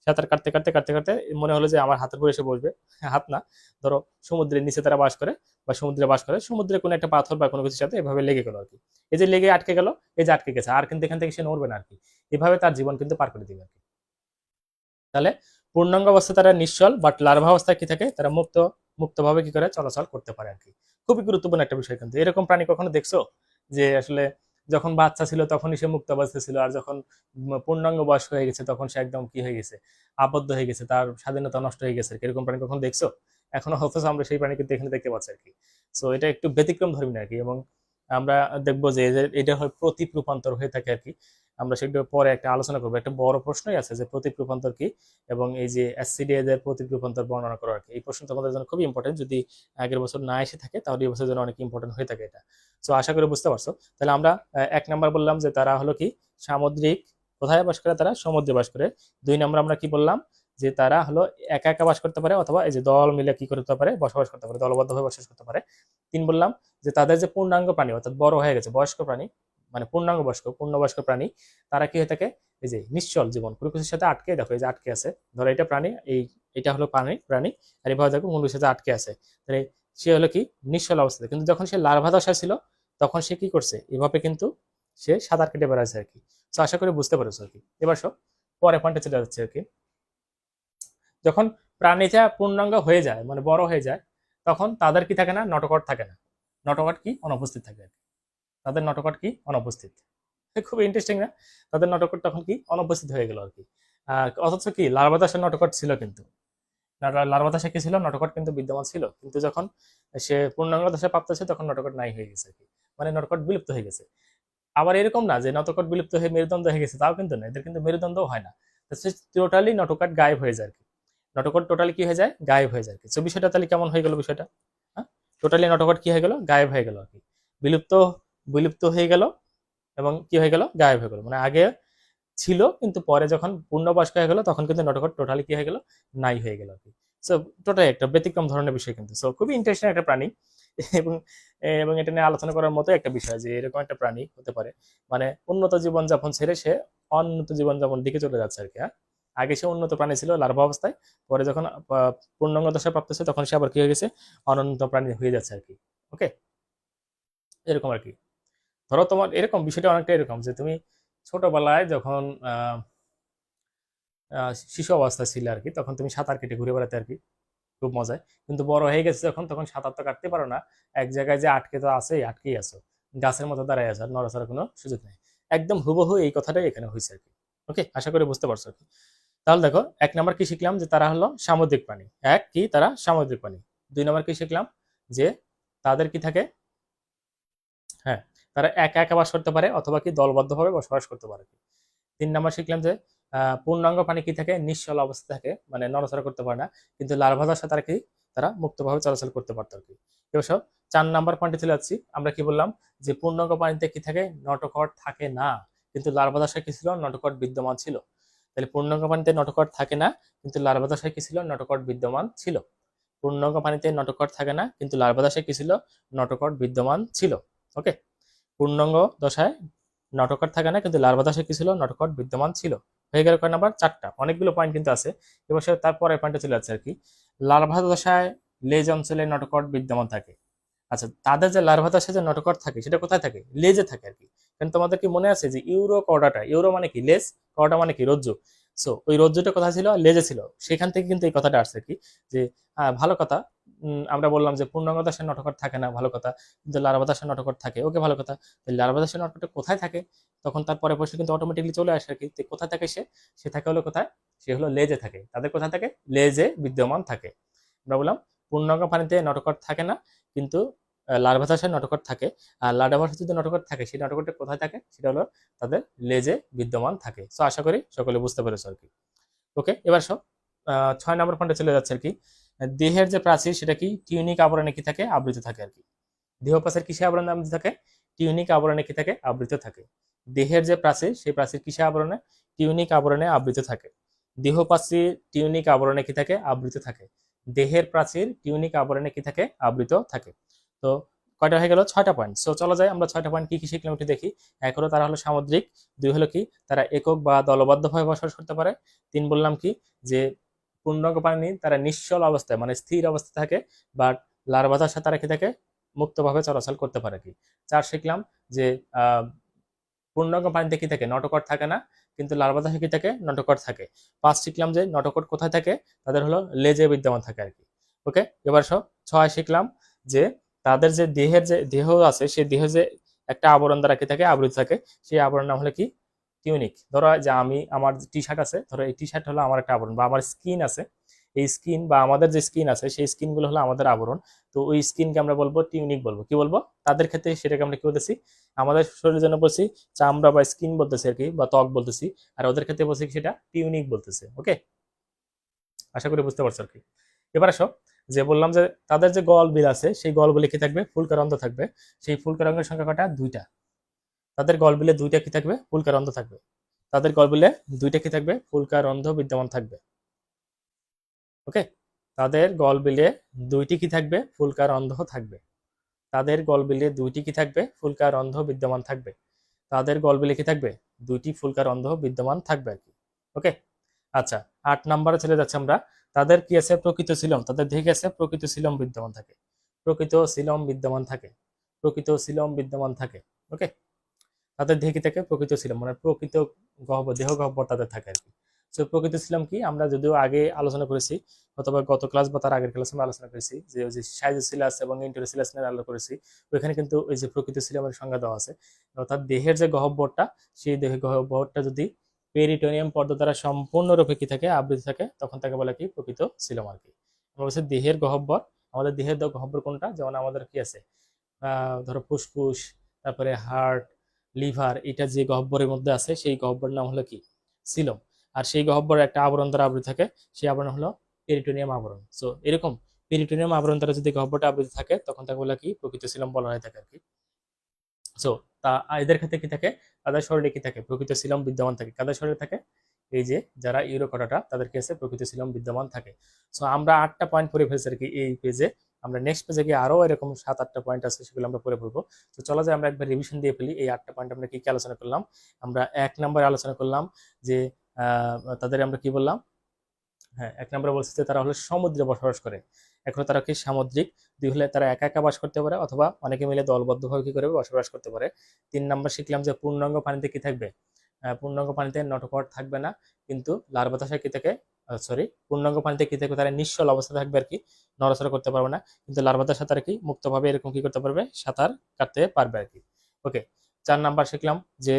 সাঁতার কাটতে কাটতে কাটতে কাটতে মনে হলো যে আমার হাতের উপরে এসে বসবে, হাত না, ধরো সমুদ্রের নিচে তারা বাস করে বা সমুদ্রে বাস করে, সমুদ্রে কোনো একটা পাথর বা কোনো কিছুর সাথে এভাবে লেগে গেল আর কি। এই যে লেগে আটকে গেল, এই যে আটকে গেছে, আর কিন্তু এখান থেকে সে নড়বে না আর কি, এভাবে তার জীবন কিন্তু পার করে দিবে আর কি। তাহলে পূর্ণাঙ্গ অবস্থায় তারা নিশ্চল, বাট লার্ভা অবস্থায় কি থাকে, তারা মুক্তভাবে কি করে চলাচল করতে পারে আর কি। খুবই গুরুত্বপূর্ণ একটা বিষয় কিন্তু। এরকম প্রাণী কখনো দেখছো যে আসলে যখন বাচ্চা ছিল তখনই সে মুক্ত অবস্থায় ছিল, আর যখন পূর্ণাঙ্গ বয়স হয়ে গেছে তখন সে একদম কি হয়ে গেছে, আবদ্ধ হয়ে গেছে, তার স্বাধীনতা নষ্ট হয়ে গেছে, এরকম প্রাণী কখন দেখছো? এখনো অথচ আমরা সেই প্রাণী কিন্তু এখানে দেখতে পাচ্ছি আর কি। সো এটা একটু ব্যতিক্রম ধর্মী আর কি। এবং আমরা দেখবো যে এটা হয় প্রতীপ রূপান্তর হয়ে থাকে আর কি। আমরা সেগুলো পরে একটা আলোচনা করবো, একটা বড় প্রশ্নই আছে যে প্রতীপ রূপান্তর কি, এবং এই যে এসসিডিএ এর প্রতীপ রূপান্তর বর্ণনা করা আর কি। এই প্রশ্ন তোমাদের জন্য খুবই ইম্পর্টেন্ট, যদি আগের বছর না এসে থাকে তাহলে এই বছরের জন্য অনেক ইম্পর্টেন্ট হয়ে থাকে এটা। সো আশা করি বুঝতে পারছো। তাহলে আমরা 1 নাম্বার বললাম যে তারা হলো কি সামুদ্রিক, কোথায় বাস করে, তারা সমুদ্রে বাস করে। 2 নাম্বার আমরা কি বললাম, যে তারা হলো একা একা বাস করতে পারে অথবা এই যে দল মিলে কি করতে পারে, বসবাস করতে পারে, দলবদ্ধভাবে বসবাস করতে পারে। 3 বললাম যে তাদের যে পূর্ণাঙ্গ প্রাণী, অর্থাৎ বড় হয়ে গেছে, বয়স্ক প্রাণী, মানে পূর্ণবয়স্ক প্রাণী, তারা কি হয়ে থাকে, এই যে নিশ্চল জীবন, কোনো কিছুর সাথে আটকে, দেখো এই যে আটকে আছে, ধরো এটা প্রাণী, এটা হলো প্রাণী, আর এভাবে দেখো কোনো কিছুর সাথে আটকে আছে, তাহলে সে হলো কি নিশ্চল অবস্থাতে। কিন্তু যখন সে লার্ভা দশা ছিল তখন সে কি করছে, এভাবে কিন্তু সে সাঁতার কেটে বেড়াচ্ছে আর কি। তো আশা করি বুঝতে পেরেছো আর কি। এবার সব পরে পয়েন্টে চলে যাচ্ছে আর কি। যখন প্রাণীটা পূর্ণাঙ্গ হয়ে যায়, মানে বড় হয়ে যায়, তখন তাদের কি থাকে না, নটকট থাকে না, নটকট কি অনুপস্থিত থাকে আর কি। তাদের নটকট কি অনুপস্থিত। খুব ইন্টারেস্টিং না, তাদের নটকট তখন কি অনুপস্থিত হয়ে গেল আর কি। অথচ কি লার্ভা দশার নটকট ছিল কিন্তু, লার্ভা দশা কি ছিল, নটকট কিন্তু বিদ্যমান ছিল, কিন্তু যখন সে পূর্ণাঙ্গ দশা প্রাপ্ত হয়েছে তখন নটকট নাই হয়ে গেছে আর কি, মানে নটকট বিলুপ্ত হয়ে গেছে। আবার এরকম না যে নটকট বিলুপ্ত হয়ে মেরুদণ্ড হয়ে গেছে, তাও কিন্তু না, এদের কিন্তু মেরুদণ্ডও হয় না, টোটালি নটকট গায়েব হয়ে যায় আর কি। নটকট টোটালি কি হয়ে যায়, গায়েব হয়ে যায় আর কি। তো বিষয়টা তাহলে কেমন হয়ে গেল বিষয়টা, হ্যাঁ, টোটালি নটকট কি হয়ে গেল, গায়েব হয়ে গেল আর কি। বিলুপ্ত বিলুপ্ত হয়ে গেল এবং কি হয়ে গেল, গায়েব হয়ে গেল, মানে আগে ছিল কিন্তু পরে যখন পূর্ণবয়স্ক হয়ে গেল তখন কিন্তু নটকট টোটালি কি হয়ে গেল, নাই হয়ে গেল আর কি। সো টোটালি একটা ব্যতিক্রম ধরনের বিষয় কিন্তু। সো খুবই ইন্টারেস্টিং একটা প্রাণী, এবং এবং এটা নিয়ে আলোচনা করার মতো একটা বিষয় যে এরকম একটা প্রাণী হতে পারে, মানে উন্নত জীবনযাপন ছেড়ে সে অনুন্নত জীবনযাপন দিকে চলে যাচ্ছে আর কি। হ্যাঁ, আগে সে উন্নত প্রাণী ছিল লার্ভা অবস্থায়, পরে যখন পূর্ণাঙ্গ দশা প্রাপ্ত হচ্ছে তখন সে আবার কি হয়ে গেছে, অনুন্নত প্রাণী হয়ে যাচ্ছে আর কি। ওকে, এরকম আর কি। ধরো তোমার এরকম বিষয়টা অনেকটা এরকম যে তুমি ছোটবেলায় যখন শিশু অবস্থায় ছিল আর কি, তখন তুমি সাঁতার কেটে ঘুরে বেড়াতে আর কি, খুব মজায়। কিন্তু বড় হয়ে গেছে যখন, তখন সাঁতার তো কাটতে পারো না, এক জায়গায় যে আটকে তো আছে, আটকেই আছো, গাছের মতো দাঁড়ায় আছো, আর নড়াচড়ার কোনো সুযোগ নেই। একদম হুবহু এই কথাটাই এখানে হয়েছে আর কি। ওকে, আশা করি বুঝতে পারছো আর কি। তাহলে দেখো 1 নাম্বার কি শিখলাম, যে তারা হলো সামুদ্রিক প্রাণী, এক কি তারা সামুদ্রিক প্রাণী। 2 নাম্বার কি শিখলাম, যে তাদের কি থাকে, হ্যাঁ, তারা একা একা বাস করতে পারে অথবা কি দলবদ্ধভাবে বসবাস করতে পারে। 3 নাম্বার শিখলাম যে পূর্ণাঙ্গ প্রাণী কি থাকে, নিশ্চল অবস্থা থাকে, মানে নড়াচড়া করতে পারে না, কিন্তু লার্ভা দশা তারা কি, তারা মুক্তভাবে চলাচল করতে পারতো আর কি। এবার 4 নাম্বার পয়েন্টে চলে যাচ্ছি। আমরা কি বললাম, যে পূর্ণাঙ্গ প্রাণীতে কি থাকে, নটকট থাকে না, কিন্তু লার্ভা দশায় কি ছিল, নটোকট বিদ্যমান ছিল। তাহলে পূর্ণাঙ্গ পানিতে নটোকট থাকে না, কিন্তু লার্ভা দশায় কি ছিল, নটোকট বিদ্যমান ছিল। পূর্ণাঙ্গ পানিতে নটোকট থাকে না, কিন্তু লার্ভা দশায় কি ছিল, নটোকট বিদ্যমান ছিল। ওকে, পূর্ণাঙ্গ দশায় নটোকট থাকে না, কিন্তু লার্ভা দশায় কি ছিল, নটোকট বিদ্যমান ছিল। হয়ে গেল কয় নাম্বার, 4টা। অনেকগুলো পয়েন্ট কিন্তু আছে। এবার তারপরে পয়েন্টে চলে যাচ্ছে আর কি। লার্ভা দশায় লেজ অঞ্চলে নটোকট বিদ্যমান থাকে। আচ্ছা, তাদের যে লার্ভা দশায় যে নটোকট থাকে সেটা কোথায় থাকে, লেজে থাকে আর কি। কারণ তোমাদের কি মনে আছে যে ইউরো কর্ডাটা, ইউরো মানে কি লেজ, কর্ডা মানে কি রজ্জু। সো ওই রজ্জুটা কোথায় ছিল, লেজে ছিল। সেখান থেকে কিন্তু এই কথাটা আসছে কি, যে ভালো কথা। আমরা বললাম যে পূর্ণাঙ্গ দশায় নটোকট থাকে না, ভালো কথা, কিন্তু লার্ভা দশায় নটোকট থাকে, ওকে ভালো কথা। লার্ভা দশায় নটোকট কোথায় থাকে, তখন তার পরে প্রশ্ন কিন্তু অটোমেটিকলি চলে আসে আর কি। কোথায় থাকে সে, সে থাকে হলো কোথায়, সে হলো লেজে থাকে। তাদের কোথায় থাকে, লেজে বিদ্যমান থাকে। আমরা বললাম পূর্ণাঙ্গ পানিতে নটোকট থাকে না, কিন্তু লার্ভা দশায় নটোকট থাকে। আর লার্ভা দশায় যদি নটোকট থাকে, সেই নটোকটটা কোথায় থাকে, সেটা হলো তাদের লেজে বিদ্যমান থাকে। সো আশা করি সকলে বুঝতে পেরেছো আর কি। ওকে, এবার সব 6 নম্বর পয়েন্টে চলে যাচ্ছে আর কি। দেহের যে প্রাচীর সেটা কি টিউনিক আবরণে কি থাকে, আবৃত থাকে আর কি। দেহ প্রাচীর কিসে আবরণে আবৃত থাকে, টিউনিক আবরণে কি থাকে, আবৃত থাকে। দেহের যে প্রাচীর, সেই প্রাচীর কিসে আবরণে, টিউনিক আবরণে আবৃত থাকে। দেহ প্রাচীর টিউনিক আবরণে কি থাকে, আবৃত থাকে। দেহের প্রাচীর টিউনিক আবরণে কি থাকে, আবৃত থাকে। তো কয়টা হয়ে গেল, 6টা পয়েন্ট। সো চলো যাই, আমরা 6টা পয়েন্ট কি কি শিখলাম একটু দেখি। 1 হলো তারা হলো সামুদ্রিক। 2 হলো কি, তারা একক বা দলবদ্ধভাবে বসবাস করতে পারে। 3 বললাম কি, যে পূর্ণাঙ্গ প্রাণী তারা নিশ্চল অবস্থায় মানে স্থির অবস্থায় থাকে, বাট লার্ভা দশায় তারা কি থাকে, মুক্তভাবে চলাচল করতে পারে কি। 4 শিখলাম যে পূর্ণাঙ্গ পানিতে কি থাকে, নটোকট থাকে না, কিন্তু লার্ভা দশায় কি থাকে, নটোকট থাকে। 5 শিখলাম যে নটোকট কোথায় থাকে, তাদের হলো লেজে বিদ্যমান থাকে আর কি। ওকে, এবার সব 6 শিখলাম যে তাদের যে দেহের যে দেহ আছে, সেই দেহ যে একটা আবরণ দ্বারা কি থাকে, আবৃত থাকে। সেই আবরণ নাম হলো কি, টিউনিক। ধরো যে আমি, আমার টি শার্ট আছে, ধরো এই টি শার্ট হলো আমার একটা আবরণ, বা আমার স্কিন আছে, এই স্কিন বা আমাদের যে স্কিন আছে, সেই স্কিন গুলো হলো আমাদের আবরণ। তো ওই স্কিনকে আমরা বলবো টিউনিক বলবো। কি বলবো, তাদের ক্ষেত্রে সেটাকে আমরা কি বলতেছি, আমাদের শরীরের জন্য বলছি চামড়া বা স্কিন বলতেছি আর কি, বা ত্বক বলতেছি। আর ওদের ক্ষেত্রে বলছি সেটা টিউনিক বলতেছে। ওকে, আশা করি বুঝতে পারছো আর কি। এবার আসো, যে বললাম যে তাদের যে গল বিল আছে, সেই গলগুলি কি থাকবে, ফুলকারন্ধ্র থাকবে। সেই ফুলকারন্ধ্রের সংখ্যা কটা, 2টা। তাদের গলবিলে 2টা কি থাকবে, ফুলকারন্ধ্র থাকবে। তাদের গলবিলে 2টা কি থাকবে, ফুলকারন্ধ্র বিদ্যমান থাকবে। ওকে, তাদের গলবিলে 2টি কি থাকবে, ফুলকারন্ধ্র থাকবে। তাদের গলবিলে 2টি কি থাকবে, ফুলকারন্ধ্র বিদ্যমান থাকবে। তাদের গলবিলে কি থাকবে, 2টি ফুলকারন্ধ্র বিদ্যমান থাকবে আর কি। ওকে, আচ্ছা, 8 নম্বরে চলে যাচ্ছে আমরা। তাদের কি আছে, প্রকৃত সিলম, তাদের দেহে আছে প্রকৃত সিলম বিদ্যমান থাকে। প্রকৃত সিলম বিদ্যমান থাকে। প্রকৃত সিলম বিদ্যমান থাকে। ওকে, তাদের দেহে কি থাকে, প্রকৃত সিলম মানে প্রকৃত গহ্বর, দেহ গহ্বর তাদের থাকে আর কি। তো প্রকৃত সিলম কি, আমরা যদিও আগে আলোচনা করেছি, অথবা গত ক্লাস বা তার আগের ক্লাসে আমরা আলোচনা করেছি, যে ওই যে সাইজোসিলাস এবং ইন্টেরোসিলাস নিয়ে আলোচনা করেছি। ওইখানে কিন্তু ওই যে প্রকৃত সিলমের সংজ্ঞা দেওয়া আছে। অর্থাৎ দেহের যে গহ্বরটা, সেই দেহ গহ্বরটা যদি পেরিটোনিয়াম পর্দা দ্বারা সম্পূর্ণরূপে কি থাকে, আবৃত থাকে, তখন তাকে বলে কি, প্রকৃত সিলম আর কি। আমরা বলছি দেহের গহ্বর, আমাদের দেহের গহ্বর কোনটা, যেমন আমাদের কি আছে, ধরো ফুসফুস, তারপরে হার্ট, লিভার, এটা যে গহ্বরের মধ্যে আছে, সেই গহ্বরের নাম হলো কি, সিলম। আর সেই গহ্বরের একটা আবরণ দ্বারা আবৃত থাকে, সেই আবরণ হলো পেরিটোনিয়াম আবরণ। সো এরকম পেরিটোনিয়াম আবরণ দ্বারা যদি গহ্বরটা আবৃত থাকে, তখন তাকে বলে কি, প্রকৃত সিলম বলা হয়ে থাকে আর কি। সো তা এদের ক্ষেত্রে কি থাকে, তাদের শরীরে কি থাকে, প্রকৃত সিলম বিদ্যমান থাকে। কাদের শরীরে থাকে, এই যে যারা ইউরোকটাটা, তাদের কাছে প্রকৃত সিলম বিদ্যমান থাকে। সো আমরা 8টা পয়েন্ট পড়ে ফেলছি আর কি এই পেজে। আমরা নেক্সট পেজে গিয়ে আরো এরকম 7-8টা পয়েন্ট আছে, সেগুলো আমরা পড়ে ফেলবো। তো চলো যাই আমরা একবার রিভিশন দিয়ে ফেলি। এই 8টা পয়েন্ট আমরা কি কি আলোচনা করলাম। আমরা 1 নম্বরে আলোচনা করলাম যে তাদের আমরা কি বললাম, হ্যাঁ 1 নম্বরে বলছি যে তারা হলো সমুদ্রে বসবাস করে। এখন তারা কি সামুদ্রিক। 2 হলে তারা একা একা বাস করতে পারে, অথবা অনেকে মিলে দলবদ্ধভাবে কি করে বসবাস করতে পারে। 3 নম্বর শিখলাম যে পূর্ণাঙ্গ পানিতে কি থাকবে, পূর্ণাঙ্গ পানিতে নটোকট থাকবে না, কিন্তু লার্ভা দশায় কি থাকে, সরি, পূর্ণাঙ্গ পানিতে কি থাকবে, তারা নিশ্চল অবস্থা থাকবে আর কি, নড়াচড়া করতে পারবে না। কিন্তু লার্ভা দশায় তারা কি মুক্তভাবে এরকম কি করতে পারবে, সাঁতার কাটতে পারবে আর কি। ওকে, 4 নাম্বার শিখলাম যে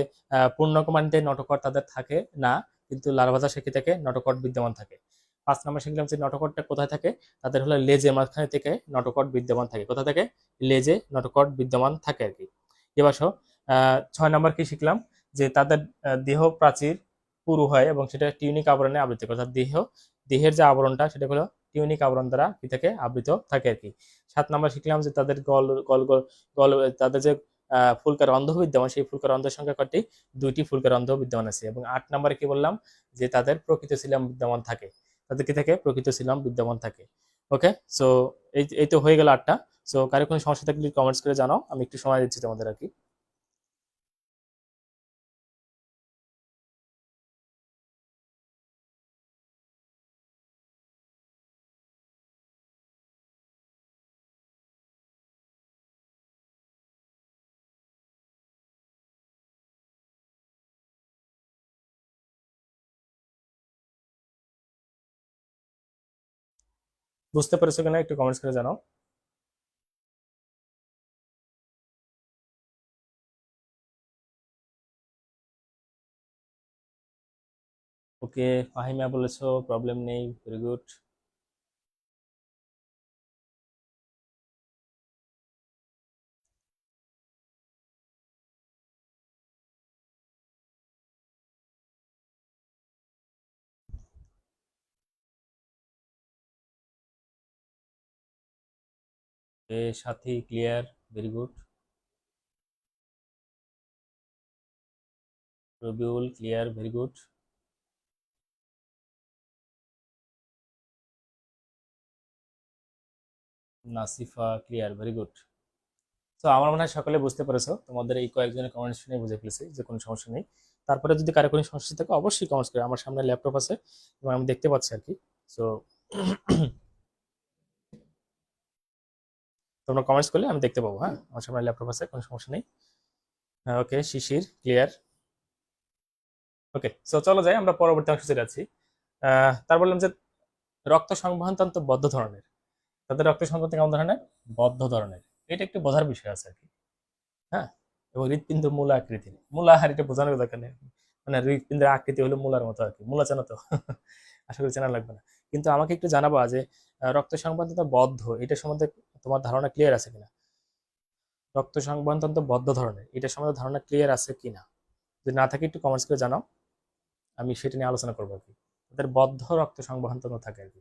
পূর্ণাঙ্গ পানিতে নটোকট তাদের থাকে না, কিন্তু লার্ভা দশায় কি থাকে, নটোকট বিদ্যমান থাকে। 5 নম্বর শিখলাম যে নটোকটটা কোথায় থাকে, তাদের হলো লেজের মাঝখানে থেকে নটোকট বিদ্যমান থাকে। কোথা থেকে, লেজে নটোকট বিদ্যমান থাকে আর কি। এবার 6 নম্বর কি শিখলাম, যে তাদের দেহ প্রাচীর পুরু হয় এবং সেটা টিউনিক আবরণে আবৃত করে। অর্থাৎ দেহের যে আবরণটা, সেটা হলো টিউনিক আবরণ দ্বারা কি থাকে, আবৃত থাকে আর কি। 7 নম্বর শিখলাম যে তাদের গল গল গল গল তাদের যে ফুলকা রন্ধ্র বিদ্যমান, সেই ফুলকা রন্ধ্রের সংখ্যা কয়টি? 2টি ফুলকা রন্ধ্র বিদ্যমান আছে। এবং 8 নম্বরে কি বললাম, যে তাদের প্রকৃত সিলাম বিদ্যমান থাকে। তাদের কি থাকে? প্রকৃত সিলাম বিদ্যমান থাকে। ওকে, সো এই তো হয়ে গেল 8টা। সো কারো কোনো সমস্যা থাকলে কমেন্টস করে জানাও, আমি একটু সময় দিচ্ছি তোমাদের আর কি। বুঝতে পেরেছো কিনা একটু কমেন্টস করে জানাও। ওকে, ফাহিমা বলেছো প্রবলেম নেই, very good. Sathi clear, very good. Rabiul clear, very good. Nasifa clear, very good. তো আমার মনে হয় সকলে বুঝতে পেরেছো, তোমাদের এই কয়েকজনের কমেন্ট শুনে বুঝে ফেলেছি যে কোনো সমস্যা নেই। তারপরে যদি কারো কোনো সমস্যা থাকে অবশ্যই কমেন্টস করে, আমার সামনে ল্যাপটপ আছে এবং আমি দেখতে পাচ্ছি আর কি। সো তোমরা কমেন্টস করলে আমি দেখতে পাবো। হ্যাঁ, আমার সামনে ল্যাপটপ আছে, কোনো সমস্যা নেই। ওকে, শিশির ক্লিয়ার। ওকে, সো চলো যাই, আমরা পরবর্তী অংশে চলে যাচ্ছি। তার বললাম যে রক্ত সংবহন তন্ত্র বদ্ধ ধরনের। তাদের রক্ত সংবহন কেমন ধরনের? বদ্ধ ধরনের। এটা একটু বোঝার বিষয় আছে আর কি। হ্যাঁ, এবং হৃৎপিণ্ড মূলা আকৃতির। মূলা, আর এটা বোঝানোর দরকার নেই, মানে হৃৎপিণ্ডের আকৃতি হলো মূলার মতো আর কি। মূলা চেনো তো? আশা করি চেনা লাগবে না। কিন্তু আমাকে একটু জানাবা যে রক্ত সংবহন তন্ত্র বদ্ধ, এটা সম্বন্ধে তোমার ধারণা ক্লিয়ার আছে কিনা? রক্ত সংবহন তন্ত্র বদ্ধ ধরনের, এটা সম্বন্ধে ধারণা ক্লিয়ার আছে কিনা? যদি না থাকে একটু কমেন্টস করে জানাও, আমি সেটা নিয়ে আলোচনা করবো আর কি। তাদের বদ্ধ রক্ত সংবহন তন্ত্র থাকে আর কি।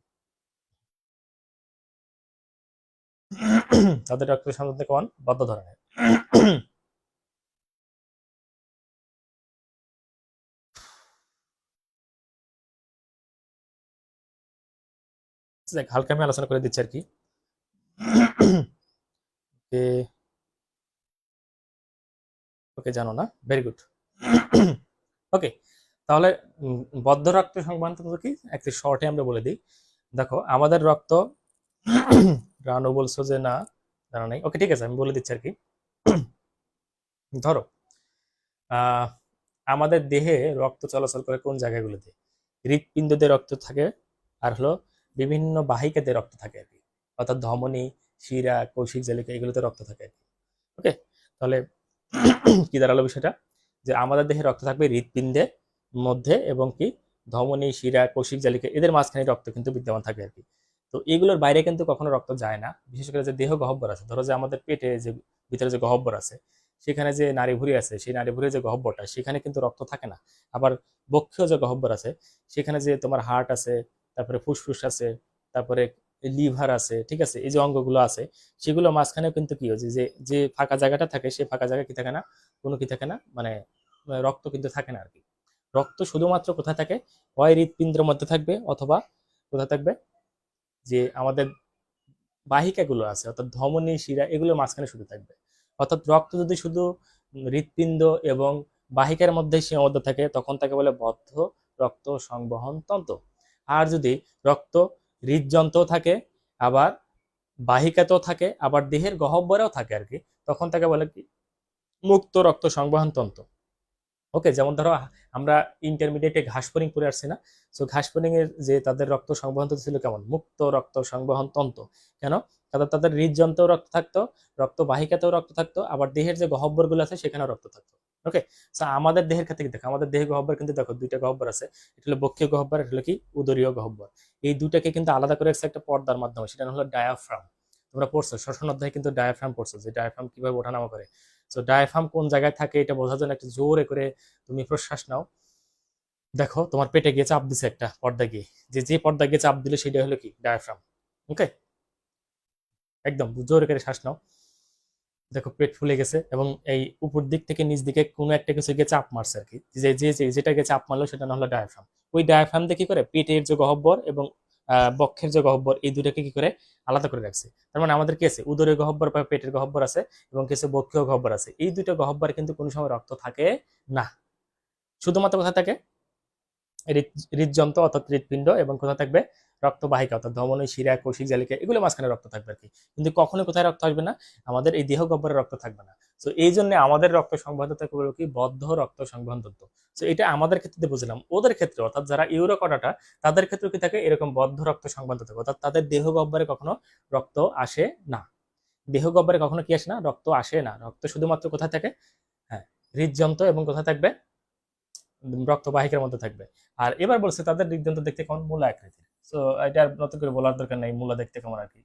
তাদের রক্ত সংবহন তন্ত্র কেমন? বদ্ধ ধরনের। দেখ, হালকা আমি আলোচনা করে দিচ্ছি আর কি। ওকে, ওকে জানো না, ভেরি গুড। ওকে, তাহলে বদ্ধ রক্ত সংবহন তন্ত্র কি একটু শর্টে আমরা বলে দিই। দেখো, আমাদের রক্ত রানু বলছো যে না, জানা নাই। ওকে, ঠিক আছে, আমি বলে দিচ্ছি আর কি। ধরো, আহ আমাদের দেহে রক্ত চলাচল করে কোন জায়গাগুলোতে? হৃৎপিণ্ডতে রক্ত থাকে, আর হলো বিভিন্ন বাহিকাতে রক্ত থাকে আর কি। অর্থাৎ ধমনী, শিরা, কৌশিক জালিকা, এগুলোতে রক্ত থাকে আর কি। ওকে, তাহলে কি দাঁড়ালো বিষয়টা, যে আমাদের দেহে রক্ত থাকবে হৃৎপিণ্ডে মধ্যে, এবং কি ধমনী, শিরা, কৌশিক জালিকা, এদের মাঝখানে রক্ত কিন্তু বিদ্যমান থাকে আর কি। তো এগুলোর বাইরে কিন্তু কখনো রক্ত যায় না। বিশেষ করে যে দেহ গহ্বর আছে, ধরো যে আমাদের পেটে যে ভিতরে যে গহ্বর আছে, সেখানে যে নাড়িভুঁড়ি আছে, সেই নাড়িভুঁড়ির যে গহ্বরটা, সেখানে কিন্তু রক্ত থাকে না। আবার বক্ষীয় যে গহ্বর আছে, সেখানে যে তোমার হার্ট আছে, তারপরে ফুসফুস আছে, তারপরে লিভার আছে, ঠিক আছে, এই যে অঙ্গগুলো আছে, সেগুলো মাঝখানেও কিন্তু কি হচ্ছে, যে যে ফাঁকা জায়গাটা থাকে, সেই ফাঁকা জায়গা কি থাকে না, কোনো কি থাকে না, মানে রক্ত কিন্তু থাকে না আর কি। রক্ত শুধুমাত্র কোথায় থাকে? হয় হৃৎপিণ্ডের মধ্যে থাকবে, অথবা কোথায় থাকবে, যে আমাদের বাহিকাগুলো আছে, অর্থাৎ ধমনী, শিরা, এগুলোর মাঝখানে শুধু থাকবে। অর্থাৎ রক্ত যদি শুধু হৃৎপিণ্ড এবং বাহিকার মধ্যে সীমাবদ্ধ থাকে, তখন তাকে বলে বদ্ধ রক্ত সংবহন তন্ত্র। আর যদি রক্ত হৃদযন্ত্রেও থাকে, আবার বাহিকাতেও থাকে, আবার দেহের গহ্বরেও থাকে আর কি, তখন তাকে বলে কি? মুক্ত রক্ত সংবহন তন্ত্র। ওকে, যেমন ধরো আমরা ইন্টারমিডিয়েটে ঘাসফড়িং পড়ে আসছি না? সো ঘাসফড়িং এর যে তাদের রক্ত সংবহন তন্ত্র ছিল কেমন? মুক্ত রক্ত সংবহন তন্ত্র। কেন? তাদের তাদের হৃদযন্ত্রেও রক্ত থাকতো, রক্ত বাহিকাতেও রক্ত থাকতো, আবার দেহের যে গহ্বরগুলো আছে সেখানেও রক্ত থাকতো। ওকে, সো আমাদের দেহের ক্ষেত্রে কি দেখো, আমাদের দেহের গহ্বর কিন্তু দেখো দুইটা গহ্বর আছে। এটা হলো বক্ষীয় গহ্বর, এটা হলো কি উদরীয় গহ্বর। এই দুটাকে কিন্তু আলাদা করে রাখছে একটা পর্দার মাধ্যমে, সেটা হলো ডায়াফ্রাম। তোমরা পড়ছো ষষ্ঠ অধ্যায়ে কিন্তু ডায়াফ্রাম পড়ছো, যে ডায়াফ্রাম কিভাবে ওঠানামা করে। সো ডায়াফ্রাম কোন জায়গায় থাকে এটা বোঝার জন্য একটা জোরে করে তুমি প্রশ্বাস নাও। দেখো, তোমার পেটে গিয়ে চাপ দিছে একটা পর্দা গিয়ে, যে যে পর্দা গিয়ে চাপ দিলে সেটা হলো কি? ডায়াফ্রাম। ওকে, একদম জোরে করে শ্বাস নাও। দেখো পেট ফুলে গেছে এবং এই উপর দিক থেকে নিচ দিকে কোনো একটা কিছু গিয়ে চাপ মারছে আর কি, যেটাকে চাপ মারলো সেটা না হলো ডায়াফ্রাম। ওই ডায়াফ্রাম দিয়ে কি করে পেটের যে গহ্বর এবং বক্ষের যে গহ্বর এই দুটাকে কি করে আলাদা করে রাখছে। তার মানে আমাদের কি আছে, উদরের গহ্বর বা পেটের গহ্বর আছে এবং কিছু বক্ষীয় গহ্বর আছে। এই দুটো গহ্বরে কিন্তু কোনো সময় রক্ত থাকে না। শুধুমাত্র কোথায় থাকে, হৃদযন্ত্র অর্থাৎ হৃৎপিণ্ড, এবং কোথায় থাকবে রক্তবাহিকা অর্থাৎ ধমনী, শিরা, কৌশিক জালিকা, এগুলো মাঝখানে রক্ত থাকবে আর কি। কিন্তু কখনো কোথায় রক্ত আসবে না, আমাদের এই দেহ গহ্বরে রক্ত থাকবে না। তো এই জন্য আমাদের রক্ত সংবহন তত্ত্ব হলো কি বদ্ধ রক্ত সংবহন তত্ত্ব। তো এটা আমাদের ক্ষেত্রে বুঝলাম, ওদের ক্ষেত্রে অর্থাৎ যারা ইউরোকটাটা তাদের ক্ষেত্রে কি থাকে এরকম বদ্ধ রক্ত সংবহন তত্ত্ব, অর্থাৎ তাদের দেহ গহ্বরে কখনো রক্ত আসে না। দেহ গহ্বরে কখনো কি আসে না, রক্ত আসে না। রক্ত শুধুমাত্র কোথায় থাকে, হ্যাঁ, হৃদযন্ত্র এবং কোথায় থাকবে, রক্তবাহিকার মধ্যে থাকবে। আর এবার বলছে তাদের হৃদযন্ত্র দেখতে কেমন, মূলা আকৃতির। তো এটা আর নতুন করে বলার দরকার নাই, মূলা দেখতে কেমন আর কি।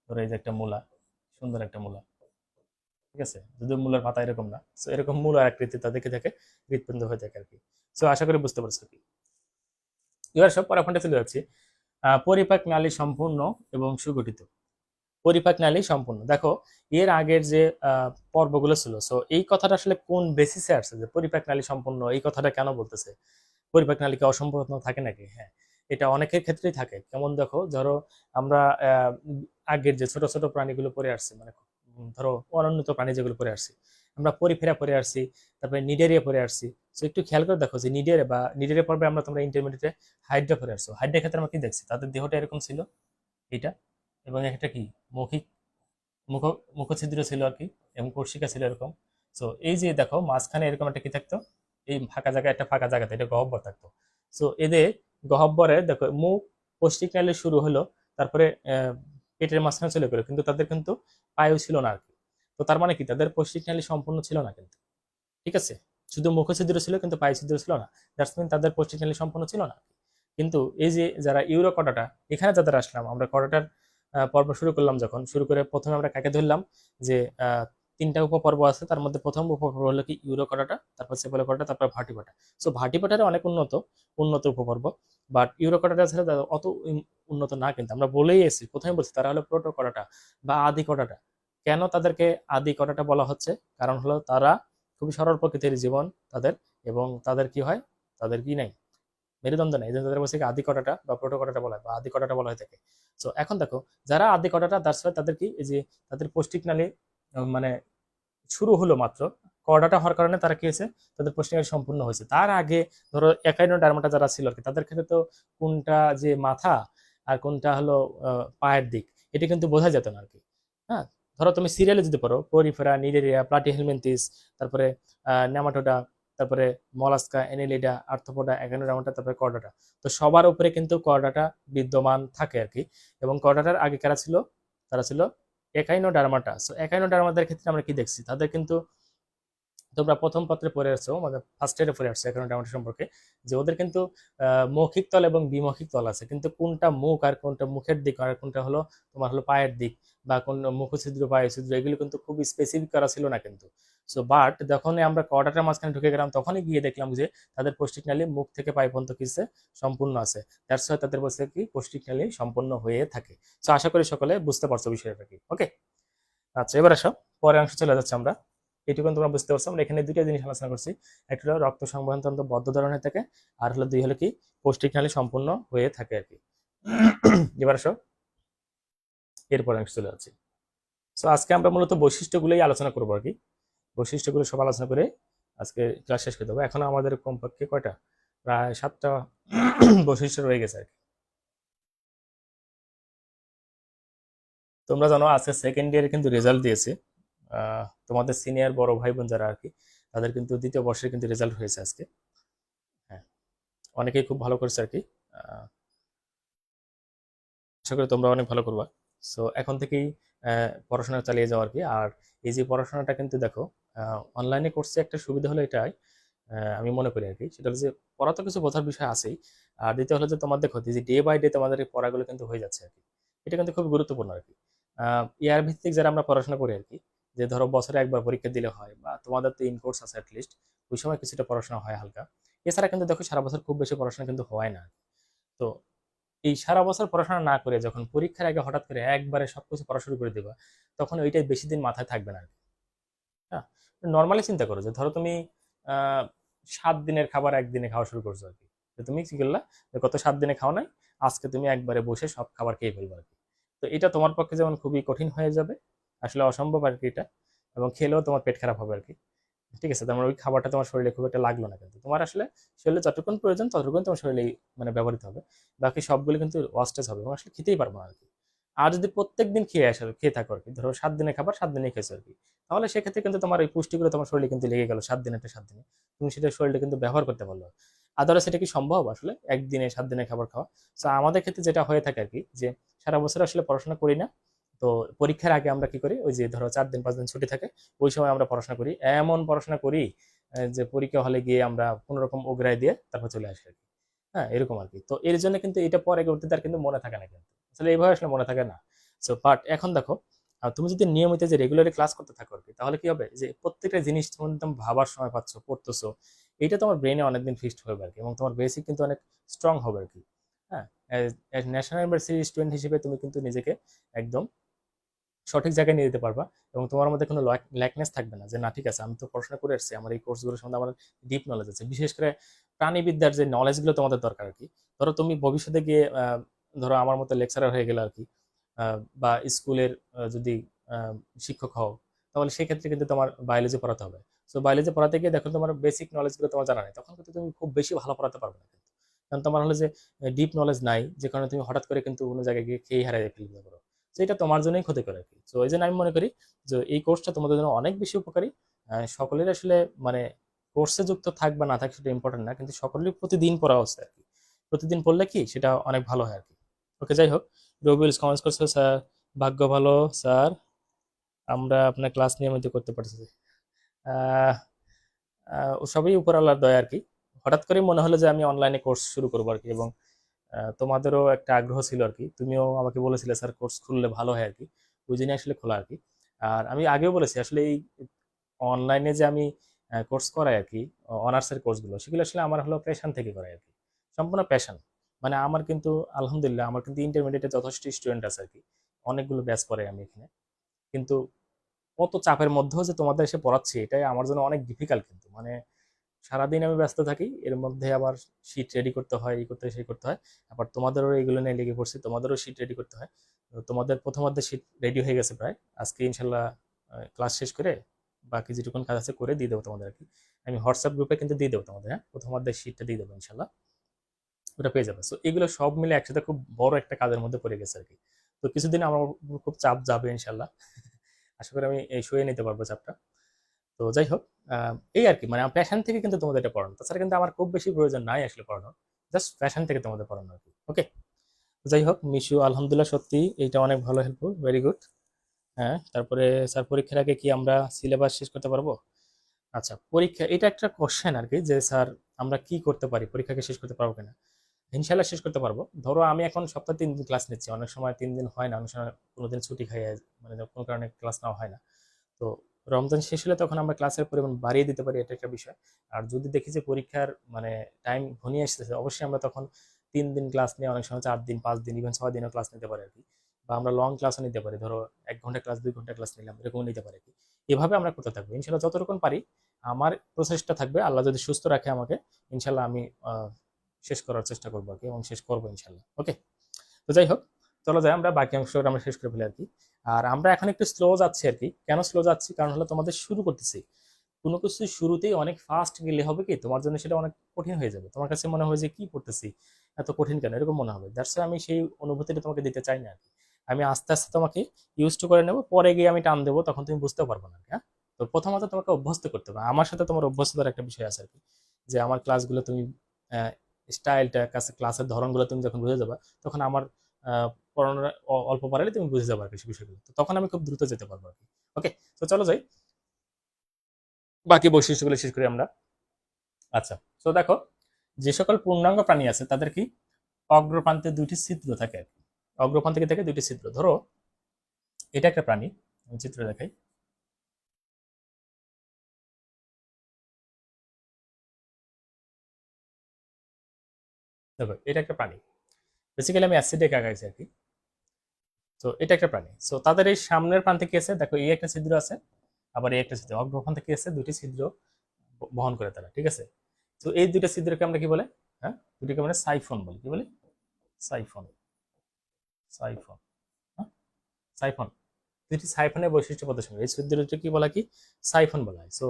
ধরো এই যে একটা মূলা, সুন্দর একটা মূলা, ঠিক আছে, যদিও মূলার পাতা এরকম না, তো এরকম মূলার আকৃতি তা দেখে থাকে হৃদপিণ্ড হয়ে থাকে আর কি। তো আশা করি বুঝতে পারছো কি। এবার সব পরাফান্ডে চলে যাচ্ছি। পরিপাক নালী সম্পূর্ণ এবং সুগঠিত। পরিপাক নালী সম্পূর্ণ, দেখো এর আগের যে পর্বগুলো ছিল, সো এই কথাটা আসলে কোন বেসিসে আসছে যে পরিপাক নালী সম্পূর্ণ, এই কথাটা কেন বলতেছে, পরিপাক নালী কি অসম্পূর্ণ থাকে নাকি? হ্যাঁ, এটা অনেকের ক্ষেত্রেই থাকে। কেমন দেখো, ধরো আমরা আগের যে ছোট ছোট প্রাণীগুলো পড়ে আসছি, মানে ধরো অনুন্নত প্রাণী যেগুলো পড়ে আসছি, আমরা পরিফেরা পড়ে আসছি, তারপরে নিডেরিয়া পড়ে আসছি। তো একটু খেয়াল করে দেখো যে নিডেরিয়া পর্বে আমরা তোমরা ইন্টারমিডিয়েটে হাইড্রা পড়ে আসছো, হাইড্রার ক্ষেত্রে আমরা কি দেখছি, তাদের দেহটা এরকম ছিল এটা, এবং একটা কি মৌখিক মুখ মুখছিদ্র ছিল আর কি, এবং কর্ষিকা ছিল এরকম। সো এই যে দেখো মাঝখানে এরকম একটা কি থাকতো, এই ফাঁকা জায়গায় একটা ফাঁকা জায়গাতে এটা গহ্বর থাকতো। সো এদের গহ্বরে দেখো মুখ পৌষ্টিক নালী শুরু হলো, তারপরে পেটের মাঝখানে চলে গেলো, কিন্তু তাদের কিন্তু পায়ও ছিল না আর কি। তো তার মানে কি তাদের পৌষ্টিক নালী সম্পূর্ণ ছিল না কিন্তু, ঠিক আছে, শুধু মুখছিদ্র ছিল কিন্তু পায় ছিদ্র ছিল না। দ্যাটস মিন তাদের পৌষ্টিক নালী সম্পূর্ণ ছিল না। কিন্তু এই যে যারা ইউরো কটাটা, এখানে যাদের আসলাম আমরা কটাটার পর্ব শুরু করলাম, যখন শুরু করে প্রথমে আমরা কাকে ধরলাম, যে তিনটা উপপর্ব আছে, তার মধ্যে প্রথম উপপর্ব হলো কি ইউরো কটাটা, তারপর সেপেলো কটাটা, তারপর ভার্টিপাটা। সো ভার্টিপাটারে অনেক উন্নত উন্নত উপপর্ব, বাট ইউরো কটাটা ছিল অত উন্নত না। কিন্তু আমরা বলেই এসেছি, প্রথমে বলছি তারা হলো প্রোটো কটাটা বা আদি কটাটা। কেন তাদেরকে আদি কটাটা বলা হচ্ছে, কারণ হলো তারা খুবই সরল প্রকৃতির জীবন তাদের, এবং তাদের কি হয়, তাদের কি নাই, মেরুদণ্ড নেই, এই জন্য তাদের বলছে কি আদি কটাটা বা প্রোটো কটাটা বলা হয় বা আদি কটাটা বলা হয়ে থাকে। তো এখন দেখো যারা আদি কটাটা, দ্যাটস ওয়াই তাদের কি, এই যে তাদের পৌষ্টিক নালী মানে শুরু হলো মাত্র, কর্ডাটা হওয়ার কারণে তারা কি হয়েছে, তাদের পৌষ্টিক নালী সম্পূর্ণ হয়েছে। তার আগে ধরো একাইনো ডার্মাটা যারা ছিল আর কি, তাদের ক্ষেত্রে তো কোনটা যে মাথা আর কোনটা হলো পায়ের দিক, এটা কিন্তু বোঝা যেত না আর কি। হ্যাঁ, ধরো তুমি সিরিয়ালে যদি পড়ো পরিফেরা, নিডেরিয়া, প্লাটিহেলমিনথিস, তারপরে নেমাটোডা, তারপরে মলাস্কা, এনিলিডা, আর্থ্রোপোডা, একাইনোডার্মাটা, তারপরে কর্ডাটা। তো সবার উপরে কিন্তু কর্ডাটা বিদ্যমান থাকে আর কি। এবং কর্ডাটার আগে কারা ছিল, তারা ছিল একাইনোডার্মাটা। সো একাইনোডার্মাদের ক্ষেত্রে আমরা কি দেখছি, তাদের কিন্তু তোমরা প্রথম পত্রে পড়ে আসছো, মানে ফার্স্ট ইয়ারে পড়ে আসছো একাইনোডার্মাটা সম্পর্কে, যে ওদের কিন্তু মৌখিক তল এবং বিমৌখিক তল আছে, কিন্তু কোনটা মুখ আর কোনটা মুখের দিক আর কোনটা হলো তোমার হলো পায়ের দিক, বা কোন মুখছিদ্র পায়ের ছিদ্র, এগুলো কিন্তু খুব স্পেসিফিক করা ছিল না কিন্তু। সো বাট যখন আমরা কর্ডাটার মাঝখানে ঢুকে গেলাম, তখনই গিয়ে দেখলাম যে তাদের পৌষ্টিক নালী মুখ থেকে পায়ে পর্যন্ত কিসে সম্পূর্ণ আছে। দ্যাটস ওয়াই তাদের বলছে কি পৌষ্টিক নালী সম্পূর্ণ হয়ে থাকে। সো আশা করি সকলে বুঝতে পারছো বিষয়টা কি। ওকে, আচ্ছা এবার আসো পরের অংশ চলে যাচ্ছে আমরা। এটুকু তোমরা বুঝতে পারছো, আমরা এখানে দুইটা জিনিস আলোচনা করছি, একটা হলো রক্ত সংবহন তন্ত্র বদ্ধ ধরনের থাকে, আর হলো দুই হলো কি পৌষ্টিক নালী সম্পূর্ণ হয়ে থাকে আর কি। এবার আসো এরপর অংশ চলে যাচ্ছি। সো আজকে আমরা মূলত বৈশিষ্ট্যগুলোই আলোচনা করবো আর কি, বৈশিষ্ট্যগুলো সব আলোচনা করে আজকে ক্লাস শেষ করে দেবো। এখনো আমাদের কমপক্ষে কয়টা, প্রায় 7টা বৈশিষ্ট্য রয়ে গেছে আর কি। তোমরা জানো আজকে সেকেন্ড ইয়ারে কিন্তু রেজাল্ট দিয়েছে, তোমাদের সিনিয়র বড় ভাই বোন যারা আর কি, তাদের কিন্তু দ্বিতীয় বর্ষের কিন্তু রেজাল্ট হয়েছে আজকে। হ্যাঁ, অনেকেই খুব ভালো করেছে আর কি। আশা করি তোমরা অনেক ভালো করবা। সো এখন থেকেই পড়াশোনা চালিয়ে যাও আর কি। আর এই যে পড়াশোনাটা কিন্তু দেখো অনলাইনে করছে, একটা সুবিধা হলো এটাই, আমি মনে করি আর কি, সেটা হলো যে পড়া তো কিছু বোঝার বিষয় আছেই, আর দ্বিতীয় হলো যে তোমার দেখো যে ডে বাই ডে তোমাদের এই পড়াগুলো কিন্তু হয়ে যাচ্ছে আর কি। এটা কিন্তু খুব গুরুত্বপূর্ণ আর কি। ইয়ার ভিত্তিক যারা আমরা পড়াশোনা করি আর কি, যে ধরো বছরে একবার পরীক্ষা দিলে হয়, বা তোমাদের তো ইন কোর্স আছে অ্যাটলিস্ট, ওই সময় কিছুটা পড়াশোনা হয় হালকা। এছাড়া কিন্তু দেখো সারা বছর খুব বেশি পড়াশোনা কিন্তু হয় না। তো এই সারা বছর পড়াশোনা না করে যখন পরীক্ষার আগে হঠাৎ করে একবারে সবকিছু পড়া শুরু করে দেবা, তখন ওইটাই বেশি দিন মাথায় থাকবে না আর কি। হ্যাঁ, নর্মালি চিন্তা করো যে ধরো তুমি 7 দিনের খাবার একদিনে খাওয়া শুরু করছো আর কি। তো তুমি কি করলা, যে গত 7 দিনে খাওয়া নাই, আজকে তুমি একবারে বসে সব খাবার খেয়ে ফেলবে আর কি। তো এটা তোমার পক্ষে যেমন খুবই কঠিন হয়ে যাবে, আসলে অসম্ভব আর কি এটা, এবং খেলেও তোমার পেট খারাপ হবে আর কি। ঠিক আছে, তোমার ওই খাবারটা তোমার শরীরে খুব একটা লাগলো না, কিন্তু তোমার আসলে শরীরে যতক্ষণ প্রয়োজন ততক্ষণ তোমার শরীরে মানে ব্যবহৃত হবে, বাকি সবগুলো কিন্তু ওয়াস্টেজ হবে এবং আসলে খেতেই পারবো না আর কি। আর যদি প্রত্যেক দিন খেয়ে থাকো আর কি, ধরো 7 দিনে খাবার 7 দিনে খেয়েছো আর কি, তাহলে সেক্ষেত্রে কিন্তু তোমার ওই পুষ্টিগুলো তোমার শরীরে কিন্তু লেগে গেল 7 দিনে, তুমি সেটা শরীরে কিন্তু ব্যবহার করতে পারলো। আদারওয়াইজ সেটা কি সম্ভব আসলে একদিনে 7 দিনে খাবার খাওয়া? তো আমাদের ক্ষেত্রে যেটা হয়ে থাকে আর কি, যে সারা বছর আসলে পড়াশোনা করি না, তো পরীক্ষার আগে আমরা কি করি, ওই যে ধরো 4 দিন 5 দিন ছুটি থাকে, ওই সময় আমরা পড়াশোনা করি, এমন পড়াশোনা করি যে পরীক্ষা হলে গিয়ে আমরা কোনো রকম ওগরাই দিয়ে তারপর চলে আসি আর কি। হ্যাঁ, এরকম আর কি। তো এর জন্য কিন্তু এটা পরবর্তীতে আর কিন্তু মনে থাকে না, কিন্তু আসলে এইভাবে আসলে মনে থাকে না। সো বাট এখন দেখো, তুমি যদি নিয়মিত যে রেগুলারলি ক্লাস করতে থাকো আর কি, তাহলে কি হবে, যে প্রত্যেকটা জিনিস তুমি একদম ভাবার সময় পাচ্ছ, পড়তেছো, এটা তোমার ব্রেনে অনেকদিন ফিক্সড হবে আর কি, এবং তোমার বেসিক কিন্তু অনেক স্ট্রং হবে আর কি। হ্যাঁ, ন্যাশনাল ইউনিভার্সিটি স্টুডেন্ট হিসেবে তুমি কিন্তু নিজেকে একদম সঠিক জায়গায় নিয়ে যেতে পারবা, এবং তোমার মধ্যে কোনো ল্যাকনেস থাকবে না, যে না ঠিক আছে আমি তো পড়াশোনা করে আসছি, আমার এই কোর্সগুলোর সম্বন্ধে আমার ডিপ নলেজ আছে, বিশেষ করে প্রাণীবিদ্যার যে নলেজগুলো তোমাদের দরকার আর কি। ধরো তুমি ভবিষ্যতে গিয়ে ধরো আমার মতো লেকচারার হয়ে গেলে আর কি, বা স্কুলের যদি আহ, শিক্ষক হও, তাহলে সেক্ষেত্রে কিন্তু তোমার বায়োলজি পড়াতে হবে। সো বায়োলজি পড়াতে গিয়ে দেখো তোমার বেসিক নলেজগুলো তোমার জানা নেই, তখন কিন্তু তুমি খুব বেশি ভালো পড়াতে পারবে না কিন্তু, কারণ তোমার হলো যে ডিপ নলেজ নাই, যে কারণে তুমি হঠাৎ করে কিন্তু কোনো জায়গায় গিয়ে খেয়ে হারিয়ে ফেলতে পারো। তো এটা তোমার জন্যই ক্ষতিকর আর কি। তো এই জন্য আমি মনে করি যে এই কোর্সটা তোমাদের জন্য অনেক বেশি উপকারী। সকলের আসলে মানে কোর্সে যুক্ত থাক বা না থাক সেটা ইম্পর্টেন্ট না, কিন্তু সকলেরই প্রতিদিন পড়া উচিত আর কি। প্রতিদিন পড়লে কি সেটা অনেক ভালো হয় আর কি। ওকে, যাই হোক, রবিউল কমেন্টস করছে, স্যার ভাগ্য ভালো স্যার, আমরা আপনার ক্লাস নিয়মিত করতে পারছি। আহ, ও সবই উপর আল্লাহর দয়া আর কি। হঠাৎ করে মনে হলো যে আমি অনলাইনে কোর্স শুরু করবো আর কি, এবং তোমাদেরও একটা আগ্রহ ছিল আর কি, তুমিও আমাকে বলেছিলে স্যার কোর্স খুললে ভালো হয় আর কি, ওই জন্য আসলে খোলা আর কি। আর আমি আগেও বলেছি আসলে এই অনলাইনে যে আমি কোর্স করাই আর কি, অনার্সের কোর্সগুলো, সেগুলো আসলে আমার হলো প্যাশন থেকে করাই আর কি, সম্পূর্ণ প্যাশন। মানে আমার কিন্তু আলহামদুলিল্লাহ আমার কিন্তু ইন্টারমিডিয়েটে যথেষ্ট স্টুডেন্ট আছে আর কি, অনেকগুলো ব্যাচ পড়াই আমি এখানে। কিন্তু কত চাপের মধ্যেও যে তোমাদের এসে পড়াচ্ছি, এটাই আমার জন্য অনেক ডিফিকাল্ট কিন্তু, মানে সারাদিন আমি ব্যস্ত থাকি, এর মধ্যে আবার শিট রেডি করতে হয়, এই করতে হয়, সেই করতে হয়, আবার তোমাদেরও এগুলো নিয়ে লেগে পড়ছি, তোমাদেরও শিট রেডি করতে হয়। তো তোমাদের প্রথমার্ধে শিট রেডি হয়ে গেছে প্রায়, আজকে ইনশাল্লাহ ক্লাস শেষ করে বাকি যেটুকুন কাজ আছে করে দিয়ে দেবো তোমাদের আর কি। আমি হোয়াটসঅ্যাপ গ্রুপে কিন্তু দিয়ে দেবো তোমাদের, হ্যাঁ, প্রথমার্ধের শিটটা দিয়ে দেবো ইনশাল্লাহ, ওটা পেয়ে যাবে। সো এগুলো সব মিলে একসাথে খুব বড় একটা কাজের মধ্যে পড়ে গেছে আর কি। তো কিছুদিন আমার উপর খুব চাপ যাবে ইনশাল্লাহ, আশা করি আমি এই সয়ে নিতে পারবো চাপটা। তো যাই হোক, এই আর কি, মানে আমার প্যাশন থেকে কিন্তু তোমাদের এটা পড়ানো, তাছাড়া কিন্তু আমার খুব বেশি প্রয়োজন নাই আসলে পড়ানোর, জাস্ট প্যাশন থেকে তোমাদের পড়ানো আর কি। ওকে, যাই হোক মিশু, আলহামদুলিল্লাহ সত্যি এইটা অনেক ভালো, হেল্পফুল, ভেরি গুড। হ্যাঁ, তারপরে স্যার পরীক্ষার আগে কি আমরা সিলেবাস শেষ করতে পারবো? আচ্ছা, পরীক্ষা এটা একটা কোশ্চেন আর কি, যে স্যার আমরা কি করতে পারি, পরীক্ষাকে শেষ করতে পারবো কিনা? ইনশাল্লাহ শেষ করতে পারবো। ধরো আমি এখন সপ্তাহে 3 দিন ক্লাস নিচ্ছি, অনেক সময় 3 দিন হয় না, অনেক সময় কোনোদিন ছুটি খাই, মানে কোনো কারণে ক্লাস নেওয়া হয় না। তো রমজান শেষ হলে তখন আমরা ক্লাসের পরিমাণ বাড়িয়ে দিতে পারি, এটা একটা বিষয়। আর যদি দেখি যে পরীক্ষার মানে টাইম ঘনিয়ে আসতেছে, অবশ্যই আমরা তখন 3 দিন ক্লাস নিয়ে, অনেক সময় 4 দিন 5 দিন ইভেন 6 দিনও ক্লাস নিতে পারি আর কি। বা আমরা লং ক্লাসও নিতে পারি, ধরো 1 ঘন্টা ক্লাস 2 ঘন্টা ক্লাস নিলাম, এরকম নিতে পারি আর কি। এভাবে আমরা করতে থাকবো ইনশাল্লাহ যতটুকু পারি। আমার প্রচেষ্টা থাকবে, আল্লাহ যদি সুস্থ রাখে আমাকে, ইনশাল্লাহ আমি শেষ করার চেষ্টা করবো আর কি, এবং শেষ করবো ইনশাল্লাহ। ওকে, তো যাই হোক, চলো যাই আমরা বাকি অংশটা আমরা শেষ করে ফেলি আর কি। আর আমরা এখন একটু স্লো যাচ্ছি আর কি, কেন স্লো যাচ্ছি, কারণ হলো তোমাদের শুরু করতেছি। কোনো কিছু শুরুতেই অনেক ফাস্ট গেলে হবে কি, তোমার জন্য সেটা অনেক কঠিন হয়ে যাবে, তোমার কাছে মনে হয় যে কি পড়তেছি, এত কঠিন কেন, এরকম মনে হবে। দ্যাটস আমি সেই অনুভূতিটা তোমাকে দিতে চাই না আর কি। আমি আস্তে আস্তে তোমাকে ইউজ টু করে নেবো, পরে গিয়ে আমি টান দেবো, তখন তুমি বুঝতে পারবে না। হ্যাঁ, তো প্রথমত তোমাকে অভ্যস্ত করতে হবে, আমার সাথে তোমার অভ্যস্ততার একটা বিষয় আছে আর কি, যে আমার ক্লাসগুলো তুমি স্টাইলটা, ক্লাসের ধরনগুলো তুমি যখন বুঝে যাবে, তখন আমার পড়ানোর অল্প পারালে তুমি বুঝে যাবে আর কি বিষয়গুলো, তো তখন আমি খুব দ্রুত যেতে পারবো আর কি। ওকে, তো চলো যাই বাকি বৈশিষ্ট্যগুলো শেষ করি আমরা। আচ্ছা, তো দেখো, যে সকল পূর্ণাঙ্গ প্রাণী আছে তাদের কি অগ্রপ্রান্তে 2টি ছিদ্র থাকে আর কি। অগ্রপ্রান্তে থেকে 2টি ছিদ্র, ধরো এটা একটা প্রাণী, আমি চিত্র দেখাই। দেখো এটা একটা প্রাণী, বেসিক্যালি আমি অ্যাসিডে আঁকাইছি আর কি। তো এটা একটা প্রাণী। সো তাদের এই সামনের প্রান্তে কি আছে দেখো, এই একটা ছিদ্র আছে, আবার এই একটা ছিদ্র, অগ্রপ্রান্তে কি আছে, দুটি ছিদ্র বহন করে তারা, ঠিক আছে। তো এই দুইটা ছিদ্রকে আমরা কি বলে, হ্যাঁ দুটিকে আমরা সাইফন বলি, কি বলি, সাইফন, সাইফন, হ্যাঁ সাইফন। দুটি সাইফনের বৈশিষ্ট্য প্রদর্শন করে এই ছিদ্রটি কি বলা, কি সাইফন বলা হয়। সো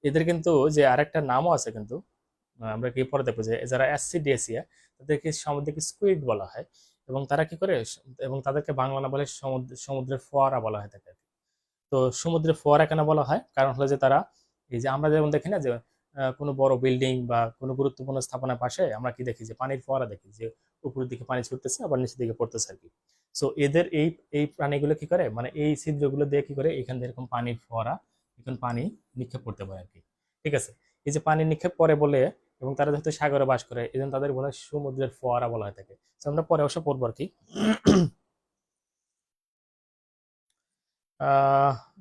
এদের কিন্তু যে আরেকটা নামও আছে কিন্তু, আমরা কি পরে দেখবো যে যারা অ্যাসিডিয়াসিয়া তাদেরকে সামুদ্রিক স্কুইড বলা হয়, এবং তারা কি করে, এবং তাদেরকে বাংলা না বলে সমুদ্রের ফোয়ারা বলা হয় থাকে। তো সমুদ্রের ফোয়ারা কেন বলা হয়, কারণ হলো যে তারা, এই যে আমরা যেমন দেখি না যে কোনো বড় বিল্ডিং বা কোনো গুরুত্বপূর্ণ স্থাপনার পাশে আমরা কি দেখি, যে পানির ফোয়ারা দেখি, যে উপরের দিকে পানি ছুটতেছে আবার নিচের দিকে পড়তেছে আর কি। সো এদের এই এই প্রাণীগুলো কি করে, মানে এই ছিদ্রগুলো দিয়ে কি করে, এখান থেকে এরকম পানির ফোয়ারা, এখন পানি নিক্ষেপ করতে পারে আর কি, ঠিক আছে। এই যে পানি নিক্ষেপ করে বলে, এবং তারা যেহেতু সাগরে বাস করে এই জন্য তাদের বলা হয় সমুদ্রের ফোয়ারা বলা হয় থাকে। তো আমরা পরে অবশ্য পড়বো আর কি।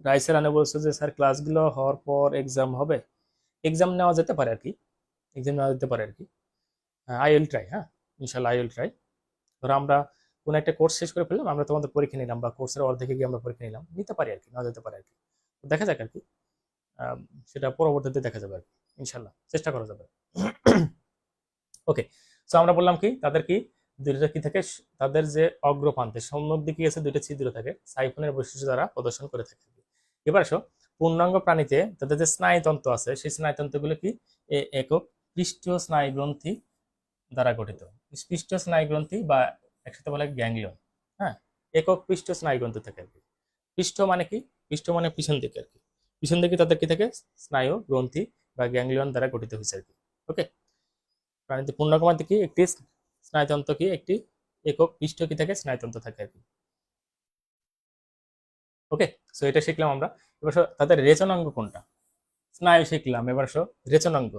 রাইসের আনে বলছে যে স্যার ক্লাসগুলো হওয়ার পর এক্সাম হবে, এক্সাম নেওয়া যেতে পারে আর কি, এক্সাম নেওয়া যেতে পারে আর কি। আই উইল ট্রাই, হ্যাঁ ইনশাল্লাহ আই উইল ট্রাই। ধরো আমরা কোনো একটা কোর্স শেষ করে ফেললাম, আমরা তোমাদের পরীক্ষা নিলাম, বা কোর্সের অর্ধেকে গিয়ে আমরা পরীক্ষা নিলাম, নিতে পারি আর কি, নেওয়া যেতে পারে আর কি। দেখা যাক আর কি, সেটা পরবর্তীতে দেখা যাবে আর কি, ইনশাল্লাহ চেষ্টা করা যাবে। ওকে, সো আমরা বললাম কি তাদের কি দুইটা কি থাকে, তাদের যে অগ্রপ্রান্তে সম্মুখ দিকে আছে দুইটা ছিদ্র থাকে, সাইফনের বৈশিষ্ট্য দ্বারা প্রদর্শন করে থাকে। এবার আসো, পূর্ণাঙ্গ প্রাণীতে তাদের যে স্নায়ুতন্ত্র আছে সেই স্নায়ুতন্ত্রগুলো কি একক পৃষ্ঠীয় স্নায়ু গ্রন্থি দ্বারা গঠিত। পৃষ্ঠীয় স্নায়ু গ্রন্থি বা একসাথে বলে গ্যাংলিয়ন, হ্যাঁ একক পৃষ্ঠীয় স্নায়ু গ্রন্থি থাকে আর কি। পৃষ্ঠ মানে কি, পৃষ্ঠ মানে পিছন দিকে আর কি, পিছন দিকে তাদের কি থাকে, স্নায়ু গ্রন্থি বা গ্যাংলিয়ন দ্বারা গঠিত হয়েছে আর কি। ওকে, প্রাণীতে পূর্ণাঙ্গ কি একটি স্নায়ুতন্ত্র কি একটি একক পৃষ্ঠ কি থাকে, স্নায়ুতন্ত্র থাকে আর কি। ওকে, সো এটা শিখলাম আমরা। এবার তাদের রেচনাঙ্গ কোনটা, স্নায়ু শিখলাম, এবার রেচনাঙ্গ।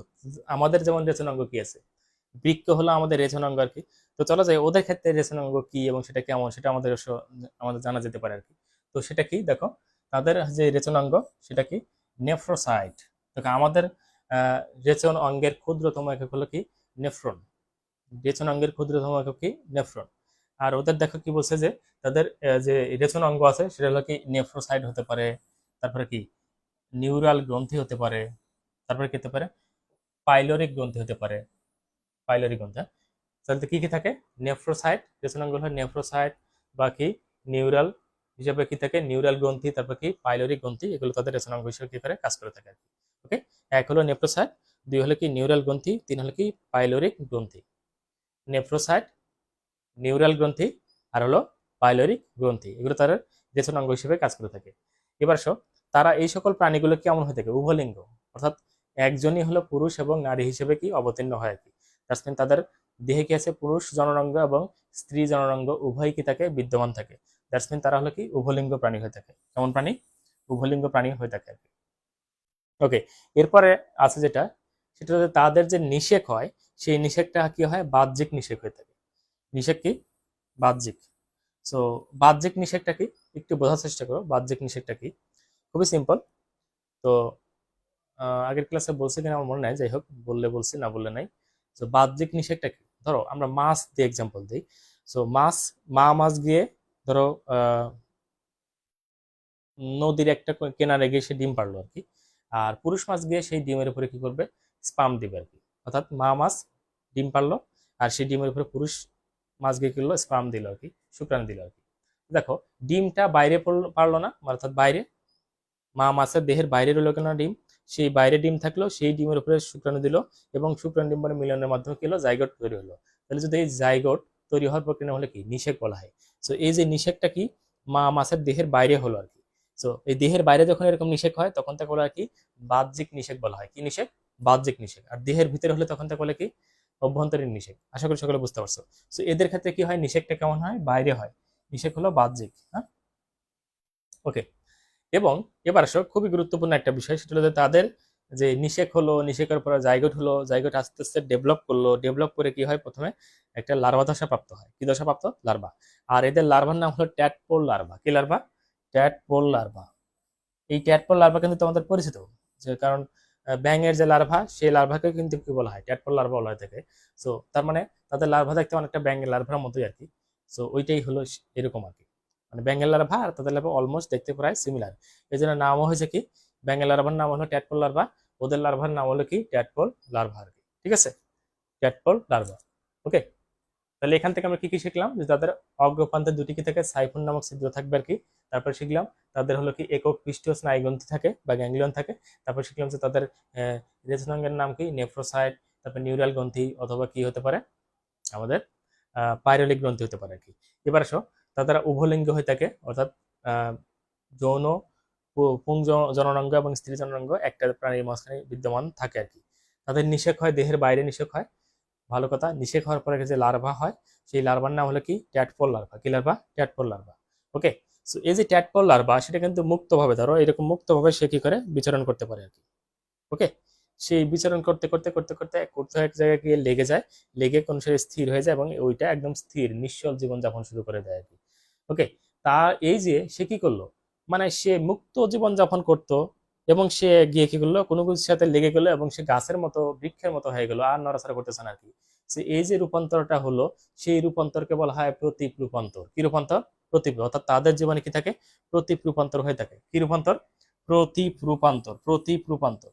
আমাদের যেমন রেচনাঙ্গ কি আছে, বৃক্ক হলো আমাদের রেচনাঙ্গ আর কি। তো চলো যাই ওদের ক্ষেত্রে রেচনাঙ্গ কি এবং সেটা কেমন, সেটা আমাদের জানা যেতে পারে আর কি। তো সেটা কি দেখো, তাদের যে রেচনাঙ্গ সেটা কি নেফ্রোসাইট। দেখো আমাদের রেচন অঙ্গের ক্ষুদ্রতম একক হলো কি নেফ্রন, রেচন অঙ্গের ক্ষুদ্রতম একক কি নেফ্রন। আর ওদের দেখো কি বলছে যে তাদের যে রেচন অঙ্গ আছে সেটা হলো কি নেফ্রোসাইট হতে পারে, তারপরে কি নিউরাল গ্রন্থি হতে পারে, তারপরে কি হতে পারে পাইলোরিক গ্রন্থি হতে পারে, পাইলোরিক গ্রন্থি। হ্যাঁ? তাহলে কি কি থাকে, নেফ্রোসাইট, রেচনাঙ্গ হলো নেফ্রোসাইট, বা কি নিউরাল হিসেবে কি থাকে নিউরাল গ্রন্থি, তারপর কি পাইলোরিক গ্রন্থি, এগুলো তাদের রেচনাঙ্গ হিসেবে কি করে কাজ করে থাকে আর কি। ওকে, এক হলো নেফ্রোসাইট, দুই হলো কি নিউরাল গ্রন্থি, তিন হলো কি পাইলোরিক গ্রন্থি। নেফ্রোসাইট, নিউরাল গ্রন্থি, আর হলো পাইলোরিক গ্রন্থি, এগুলো তার রেচনাঙ্গ হিসেবে কাজ করে থাকে। এবার তারা এই সকল প্রাণীগুলো কেমন হয়ে থাকে, উভলিঙ্গ, অর্থাৎ একজনই হলো পুরুষ এবং নারী হিসেবে কি অবতীর্ণ হয় আর কি। তাদের দেহে কি আছে, পুরুষ জননাঙ্গ এবং স্ত্রী জননাঙ্গ উভয় কি থাকে বিদ্যমান থাকে। তারা হলো কি উভলিঙ্গ প্রাণী হয়ে থাকে। কেমন প্রাণী, উভলিঙ্গ প্রাণী হয়ে থাকে আর কি। ওকে, এরপরে আছে যেটা, সেটা হচ্ছে তাদের যে নিষেক হয় সেই নিষেকটা কি হয়, বাহ্যিক নিষেক হয়ে থাকে। নিষেক কি, বাহ্যিক। সো বাহ্যিক নিষেকটা কি, একটু বোঝার চেষ্টা করো বাহ্যিক নিষেকটা কি। খুবই সিম্পল। তো আগের ক্লাসে বলছি কিনা আমার মনে নাই, যাই হোক বললে বলছি, না বললে নাই। তো বাহ্যিক নিষেকটা কি, ধরো আমরা মাছ দিয়ে এক্সাম্পল দিই। সো মাছ গিয়ে ধরো নদীর একটা কেনারে গিয়ে সে ডিম পারলো আর কি, আর পুরুষ মাছ গিয়ে সেই ডিমের উপরে কি করবে, স্পাম দিবে আর কি। অর্থাৎ মাছ ডিম পারলো, আর সেই ডিমের উপরে পুরুষ মাছ গিয়ে করলো স্পাম দিল আর কি, শুক্রাণু দিল আর কি। দেখো ডিমটা বাইরে পারলো না, অর্থাৎ বাইরে, মাছের দেহের বাইরে রইলো কেন ডিম, সেই বাইরে ডিম থাকলো, সেই ডিমের উপরে শুক্রাণু দিল, এবং শুক্রাণু ডিম মানে মিলনের মাধ্যমে কি হলো, জাইগোট তৈরি হলো। তাহলে যদি এই জাইগোট তৈরি হওয়ার প্রক্রিয়া হলে কি নিষেক বলা হয়। সো এই যে নিষেকটা কি মাছের দেহের বাইরে হলো আর কি। সো এই দেহের বাইরে যখন এরকম নিষেক হয় তখন তাকে বলা হয় কি বাহ্যিক নিষেক বলা হয়। কি নিষেক, বাহ্যিক নিষেক। আর দেহের ভিতরে হলে তখন তাকে বলে কি অভ্যন্তরীণ নিষেক। আশা করি সকলে বুঝতে পারছো। সো এদের ক্ষেত্রে কি হয়, নিষেকটা কেমন হয়, বাইরে হয়, নিষেক হলো বাহ্যিক। হ্যাঁ, ওকে। এবং এবার খুবই গুরুত্বপূর্ণ একটা বিষয়, সেটা হলো যে তাদের যে নিষেক হলো, নিষেকের পর জাইগোট হলো, জাইগোট আস্তে আস্তে ডেভেলপ করলো, ডেভেলপ করে কি হয়, প্রথমে একটা লার্ভা দশা প্রাপ্ত হয়। কি দশা প্রাপ্ত, লার্ভা। আর এদের লার্ভার নাম হলো ট্যাডপোল লার্ভা। কি লার্ভা, ট্যাডপোল লার্ভা। এই ট্যাডপোল লার্ভা কিন্তু তোমাদের পরিচিত, যে কারণ ব্যাঙের যে লার্ভা, সেই লার্ভাকে কিন্তু কি বলা হয়, ট্যাডপল লার্ভা বলা হয় থাকে। সো তার মানে তাদের লার্ভা দেখতে অনেকটা ব্যাঙের লার্ভার মতোই আর কি। সো ওইটাই হলো এরকম আর কি, মানে ব্যাঙের লার্ভা আর তাদের লার্ভা অলমোস্ট দেখতে প্রায় সিমিলার। এই জন্য নামও হয়েছে কি, ব্যাঙের লার্ভার নাম হলো ট্যাডপল লার্ভা, ওদের লার্ভার নাম হলো কি ট্যাডপল লার্ভা আর কি। ঠিক আছে, ট্যাডপল লার্ভা। ওকে, তাহলে এখান থেকে আমরা কি কি শিখলাম, যে তাদের অগ্রপ্রান্তের দুটি কি থাকে, সাইফন নামক ছিদ্র থাকবে আর কি। তারপর শিখলাম তাদের হলো কি একক পৃষ্ঠীয় স্নায়ুগ্রন্থি থাকে বা গ্যাংলিয়ন থাকে। তারপর শিখলাম যে তাদের রেচনাঙ্গের নাম কি, নেফ্রোসাইট, তারপর নিউরাল গ্রন্থি অথবা কি হতে পারে আমাদের পাইরোলিক গ্রন্থি হতে পারে আর কি। এবার আসো, তাদের উভলিঙ্গ হয়ে থাকে, অর্থাৎ যৌন পুংজ জননাঙ্গ এবং স্ত্রী জননাঙ্গ একটা প্রাণীর মাঝখানে বিদ্যমান থাকে আর কি। তাদের নিষেক হয়, দেহের বাইরে নিষেক হয়। ভালো কথা, নিষেক হওয়ার পরে যে লার্ভা হয়, সেই লার্ভার নাম হলো কি ট্যাডপল লার্ভা। কি লার্ভা? ট্যাডপল লার্ভা। ওকে, সো এই যে ট্যাডপল লার্ভা, সেটা কিন্তু মুক্তভাবে, ধরো এরকম মুক্তভাবে সে কি করে বিচরণ করতে পারে আর কি। ওকে, সেই বিচরণ করতে করতে করতে করতে কোথাও এক জায়গায় গিয়ে লেগে যায়, লেগে কোন সে স্থির হয়ে যায় এবং ওইটা একদম স্থির নিশ্চল জীবনযাপন শুরু করে দেয় আর কি। ওকে, তা এই যে সে কি করলো, মানে সে মুক্ত জীবন যাপন করতো এবং সে গিয়ে কি করলো, কোনো কিছুর সাথে লেগে গেলো এবং সে গাছের মতো বৃক্ষের মতো হয়ে গেল, আর নড়াচড়া করতেছে না আর কি। এই যে রূপান্তরটা হলো, সেই রূপান্তরকে বলা হয় প্রতীপ রূপান্তর। কি রূপান্তর? প্রতীপ, অর্থাৎ তাদের জীবনে কি থাকে, প্রতীপ রূপান্তর হয়ে থাকে। কি রূপান্তর? প্রতীপ রূপান্তর। প্রতীপ রূপান্তর,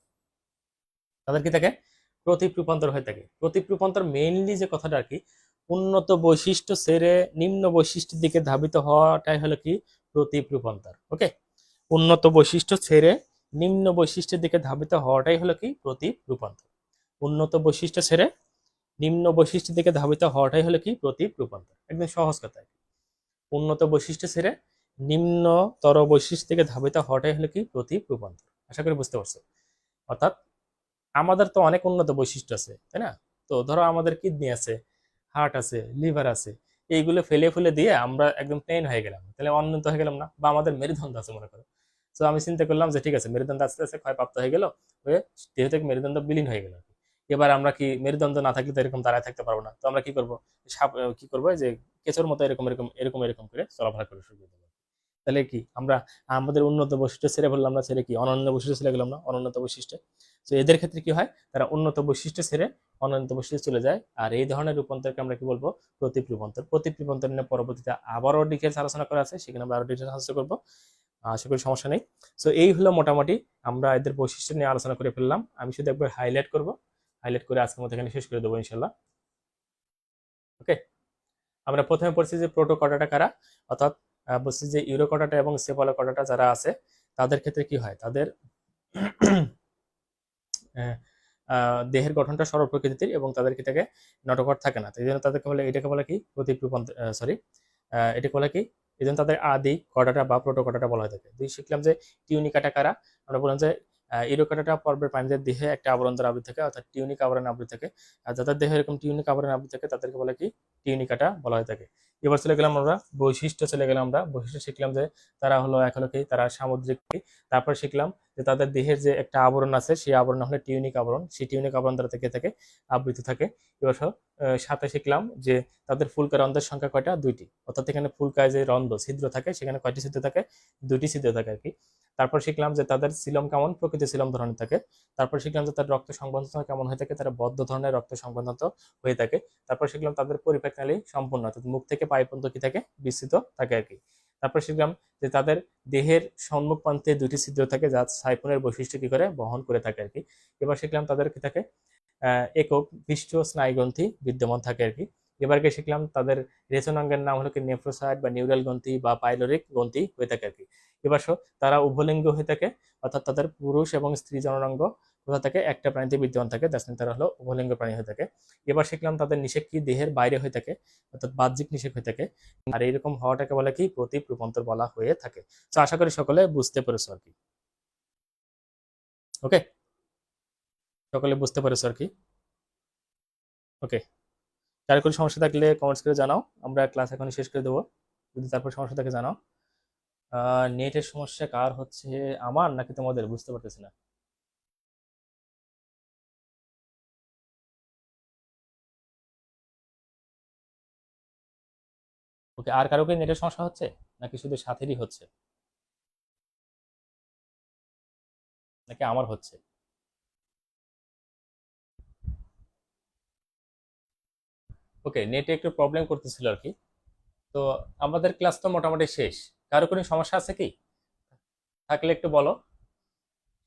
তাদের কি থাকে, প্রতীপ রূপান্তর হয়ে থাকে। প্রতীপ রূপান্তর মেইনলি যে কথাটা আর কি, উন্নত বৈশিষ্ট্য ছেড়ে নিম্ন বৈশিষ্ট্যের দিকে ধাবিত হওয়াটাই হলো কি প্রতীপ রূপান্তর। ওকে, উন্নত বৈশিষ্ট্য ছেড়ে নিম্ন বৈশিষ্ট্যের দিকে ধাবিত হওয়াটাই হলো কি প্রতীপ রূপান্তর। উন্নত বৈশিষ্ট্য ছেড়ে নিম্ন বৈশিষ্ট্যের দিকে ধাবিত হওয়াটাই হলো কি প্রতীপ রূপান্তর। একদম সহজ কথা। উন্নত বৈশিষ্ট্য ছেড়ে নিম্নতর বৈশিষ্ট্য থেকে ধাবিত হওয়াটাই হলো কি প্রতীপ রূপান্তর। আশা করি বুঝতে পারছো। অর্থাৎ আমাদের তো অনেক উন্নত বৈশিষ্ট্য আছে, তাই না? তো ধরো আমাদের কিডনি আছে, হার্ট আছে, লিভার আছে, এইগুলো ফেলে ফুলে দিয়ে আমরা একদম প্লেন হয়ে গেলাম, তাহলে উন্নত হয়ে গেলাম না? বা আমাদের মেরুদণ্ড আছে মনে করো, তো আমি চিন্তা করলাম যে ঠিক আছে, মেরুদণ্ড আস্তে আস্তে ক্ষয়প্রাপ্ত হয়ে গেল, হয়ে দেহ থেকে মেরুদণ্ড বিলীন হয়ে গেল। এবার আমরা কি মেরুদণ্ড না থাকলে তো এরকম দাঁড়ায় থাকতে পারবো না, তো আমরা কি করবো, কি করবো, যে কেঁচোর মতো এরকম এরকম এরকম এরকম করে চলাফেরা করে শুরু করে দেবো। তাহলে কি আমরা আমাদের উন্নত বৈশিষ্ট্য ছেড়ে বললাম না, ছেড়ে কি অনুন্নত বৈশিষ্ট্য ছেড়ে গেলাম না, অনুন্নত বৈশিষ্ট্য। তো এদের ক্ষেত্রে কি হয়, তারা উন্নত বৈশিষ্ট্য ছেড়ে অনুন্নত বৈশিষ্ট্য চলে যায়। আর এই ধরনের রূপান্তরকে আমরা কি বলবো, প্রতীপ রূপান্তর। প্রতীপ রূপান্তর নিয়ে পরবর্তীতে আবারও ডিটেলস আলোচনা করা আছে, সেখানে আমরা আরো ডিটেলস আলোচনা করবো। আশা করি সমস্যা নেই। সো এই হলো মোটামুটি আমরা এদের বৈশিষ্ট্য নিয়ে আলোচনা করে ফেললাম। আমি শুধু একবার হাইলাইট করব, হাইলাইট করে আজকের মতো এখানে শেষ করে দেবো ইনশাল্লাহ। ওকে, আমরা প্রথমে পড়ছি যে প্রোটোকটাটা কারা, অর্থাৎ বলছি যে ইউরোকটাটা এবং সেফালোকটাটা যারা আছে, তাদের ক্ষেত্রে কি হয়, তাদের দেহের গঠনটা সরল প্রকৃতির এবং তাদের কি থাকে, নটকট থাকে না। তো এই জন্য তাদেরকে বলে, এটাকে বলে কি প্রতীপ রূপান্তর, সরি, এটাকে বলে কি, এই জন্য তাদের আদি কটাটা বা প্রোটোকটাটা বলা হয়ে থাকে। দুই শিখলাম যে টিউনিকাটা কারা, আমরা বললাম যে ইউরোকটাটা পর্বের প্রাণীদের দেহে একটা আবরণ দ্বারা আবৃত থাকে, অর্থাৎ টিউনিক আবরণে আবৃত থাকে। আর যাদের দেহে এরকম টিউনিক আবরণে আবৃত থাকে তাদেরকে বলে কি টিউনিকাটা বলা হয়ে থাকে। এবার চলে গেলাম আমরা বৈশিষ্ট্য, চলে গেলাম আমরা বৈশিষ্ট্য শিখলাম যে তারা হলো এক হলো কি, তারা সামুদ্রিক। তারপর শিখলাম যে তাদের দেহের যে একটা আবরণ আছে, সেই আবরণ হলো টিউনিক আবরণ, সেই টিউনিক আবরণ দ্বারা থেকে থাকে আবৃত থাকে। এবার সাথে শিখলাম যে তাদের ফুলকা রন্ধ্রের সংখ্যা কয়টা, দুইটি। অর্থাৎ এখানে ফুলকায় যে রন্ধ্র ছিদ্র থাকে, সেখানে কয়টি ছিদ্র থাকে, দুইটি ছিদ্র থাকে আর কি। তারপর শিখলাম যে তাদের সিলম কেমন, প্রকৃতি সিলম ধরনের থাকে। তারপর শিখলাম যে তাদের রক্ত সংবন্ধন কেমন হয়ে থাকে, তারা বদ্ধ ধরনের রক্ত সংবন্ধন হয়ে থাকে। তারপর শিখলাম তাদের পরিপাক নালী সম্পূর্ণ, অর্থাৎ মুখ থেকে পায়ে পর্যন্ত কি থাকে, বিস্তৃত থাকে আর কি। তারপর শিখলাম যে তাদের দেহের সম্মুখ প্রান্তে দুটি ছিদ্র থাকে, যা সাইফনের বৈশিষ্ট্য কি করে বহন করে থাকে আর কি। এবার শিখলাম তাদের কি থাকে, একক পৃষ্ঠ স্নায়ুগ্রন্থি বিদ্যমান থাকে আর কি। এবারকে শিখলাম তাদের রেচনাঙ্গের নাম হলো কি নেফ্রোসাইট বা নিউরাল গ্রন্থি বা পাইলোরিক গ্রন্থি হয়ে থাকে আর কি। এবার তারা উভলিঙ্গ হয়ে থাকে, অর্থাৎ তাদের পুরুষ এবং স্ত্রী জননাঙ্গ কোথা থেকে একটা প্রাণীতে বিদ্যমান থাকে, দ্যাটস মিন তারা হলো উভলিঙ্গ প্রাণী হয়ে থাকে। এবার শিখলাম তাদের নিষেক কি দেহের বাইরে হয়ে থাকে, অর্থাৎ বাহ্যিক নিষেক হয়ে থাকে। আর এইরকম হওয়াটাকে বলে কি প্রতীপ রূপান্তর বলা হয়ে থাকে। তো আশা করি সকলে বুঝতে পেরেছো আর কি। ওকে, সকলে বুঝতে পেরেছো আর কি। ওকে, কার কোনো সমস্যা থাকলে কমেন্টস করে জানাও, আমরা ক্লাস এখনই শেষ করে দেবো। যদি তারপর সমস্যা থাকে জানাও। নেটের সমস্যা কার হচ্ছে, আমার নাকি তোমাদের, বুঝতে পারতেছি না। ওকে, আর কারো কি নেটের সমস্যা হচ্ছে, নাকি শুধু সাথেরই হচ্ছে, নাকি আমার হচ্ছে? ওকে, নেটে একটু প্রবলেম করতেছিল আর কি। তো আমাদের ক্লাস তো মোটামুটি শেষ। কারো কোনো সমস্যা আছে কি? থাকলে একটু বলো,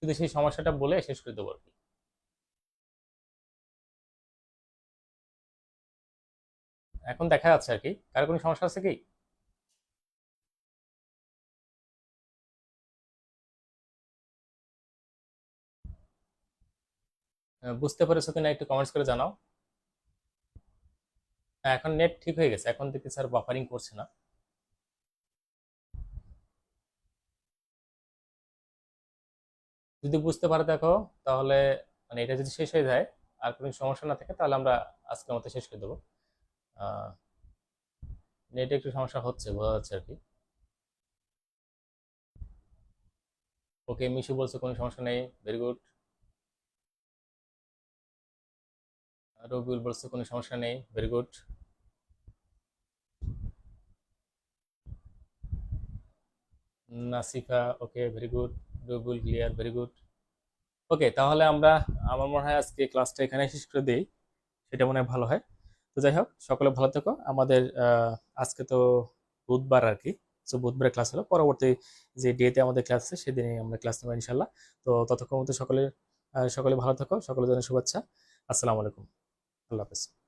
যদি সেই সমস্যাটা বলে শেষ করে দেবো আর কি। এখন দেখা যাচ্ছে আর কি, কারো কোনো সমস্যা আছে কি? বুঝতে পেরেছো কিনা একটু কমেন্টস করে জানাও। হ্যাঁ, এখন নেট ঠিক হয়ে গেছে, এখন দেখতে স্যার বাফারিং করছে না। যদি বুঝতে পারে দেখো, তাহলে মানে এটা যদি শেষ হয়ে যায়, আর কোনো সমস্যা না থাকে, তাহলে আমরা আজকের মতো শেষ করে দেবো। নেটে একটু সমস্যা হচ্ছে, বোঝা যাচ্ছে আর কি। ওকে, মিশু বলছে কোনো সমস্যা নেই, ভেরি গুড। রবিউল বলছে কোনো সমস্যা নেই, very good. Nasifa, okay, very good. Rabiul clear, very good. Okay, তাহলে আমরা, আমার মনে হয় আজকে ক্লাসটা এখানে শেষ করে দিই, সেটা মনে হয় ভালো হয়। তো যাই হোক, সকলে ভালো থেকো। আমাদের আজকে তো বুধবার আর কি, তো বুধবারে ক্লাস হলো, পরবর্তী যে ডেতে আমাদের ক্লাস আছে সেদিনে আমরা ক্লাস নেবো ইনশাল্লাহ। তো ততক্ষণ মতো সকলে ভালো থেকো, সকলের জন্য শুভেচ্ছা। আসসালামু আলাইকুম। আল্লাহ হাফেজ।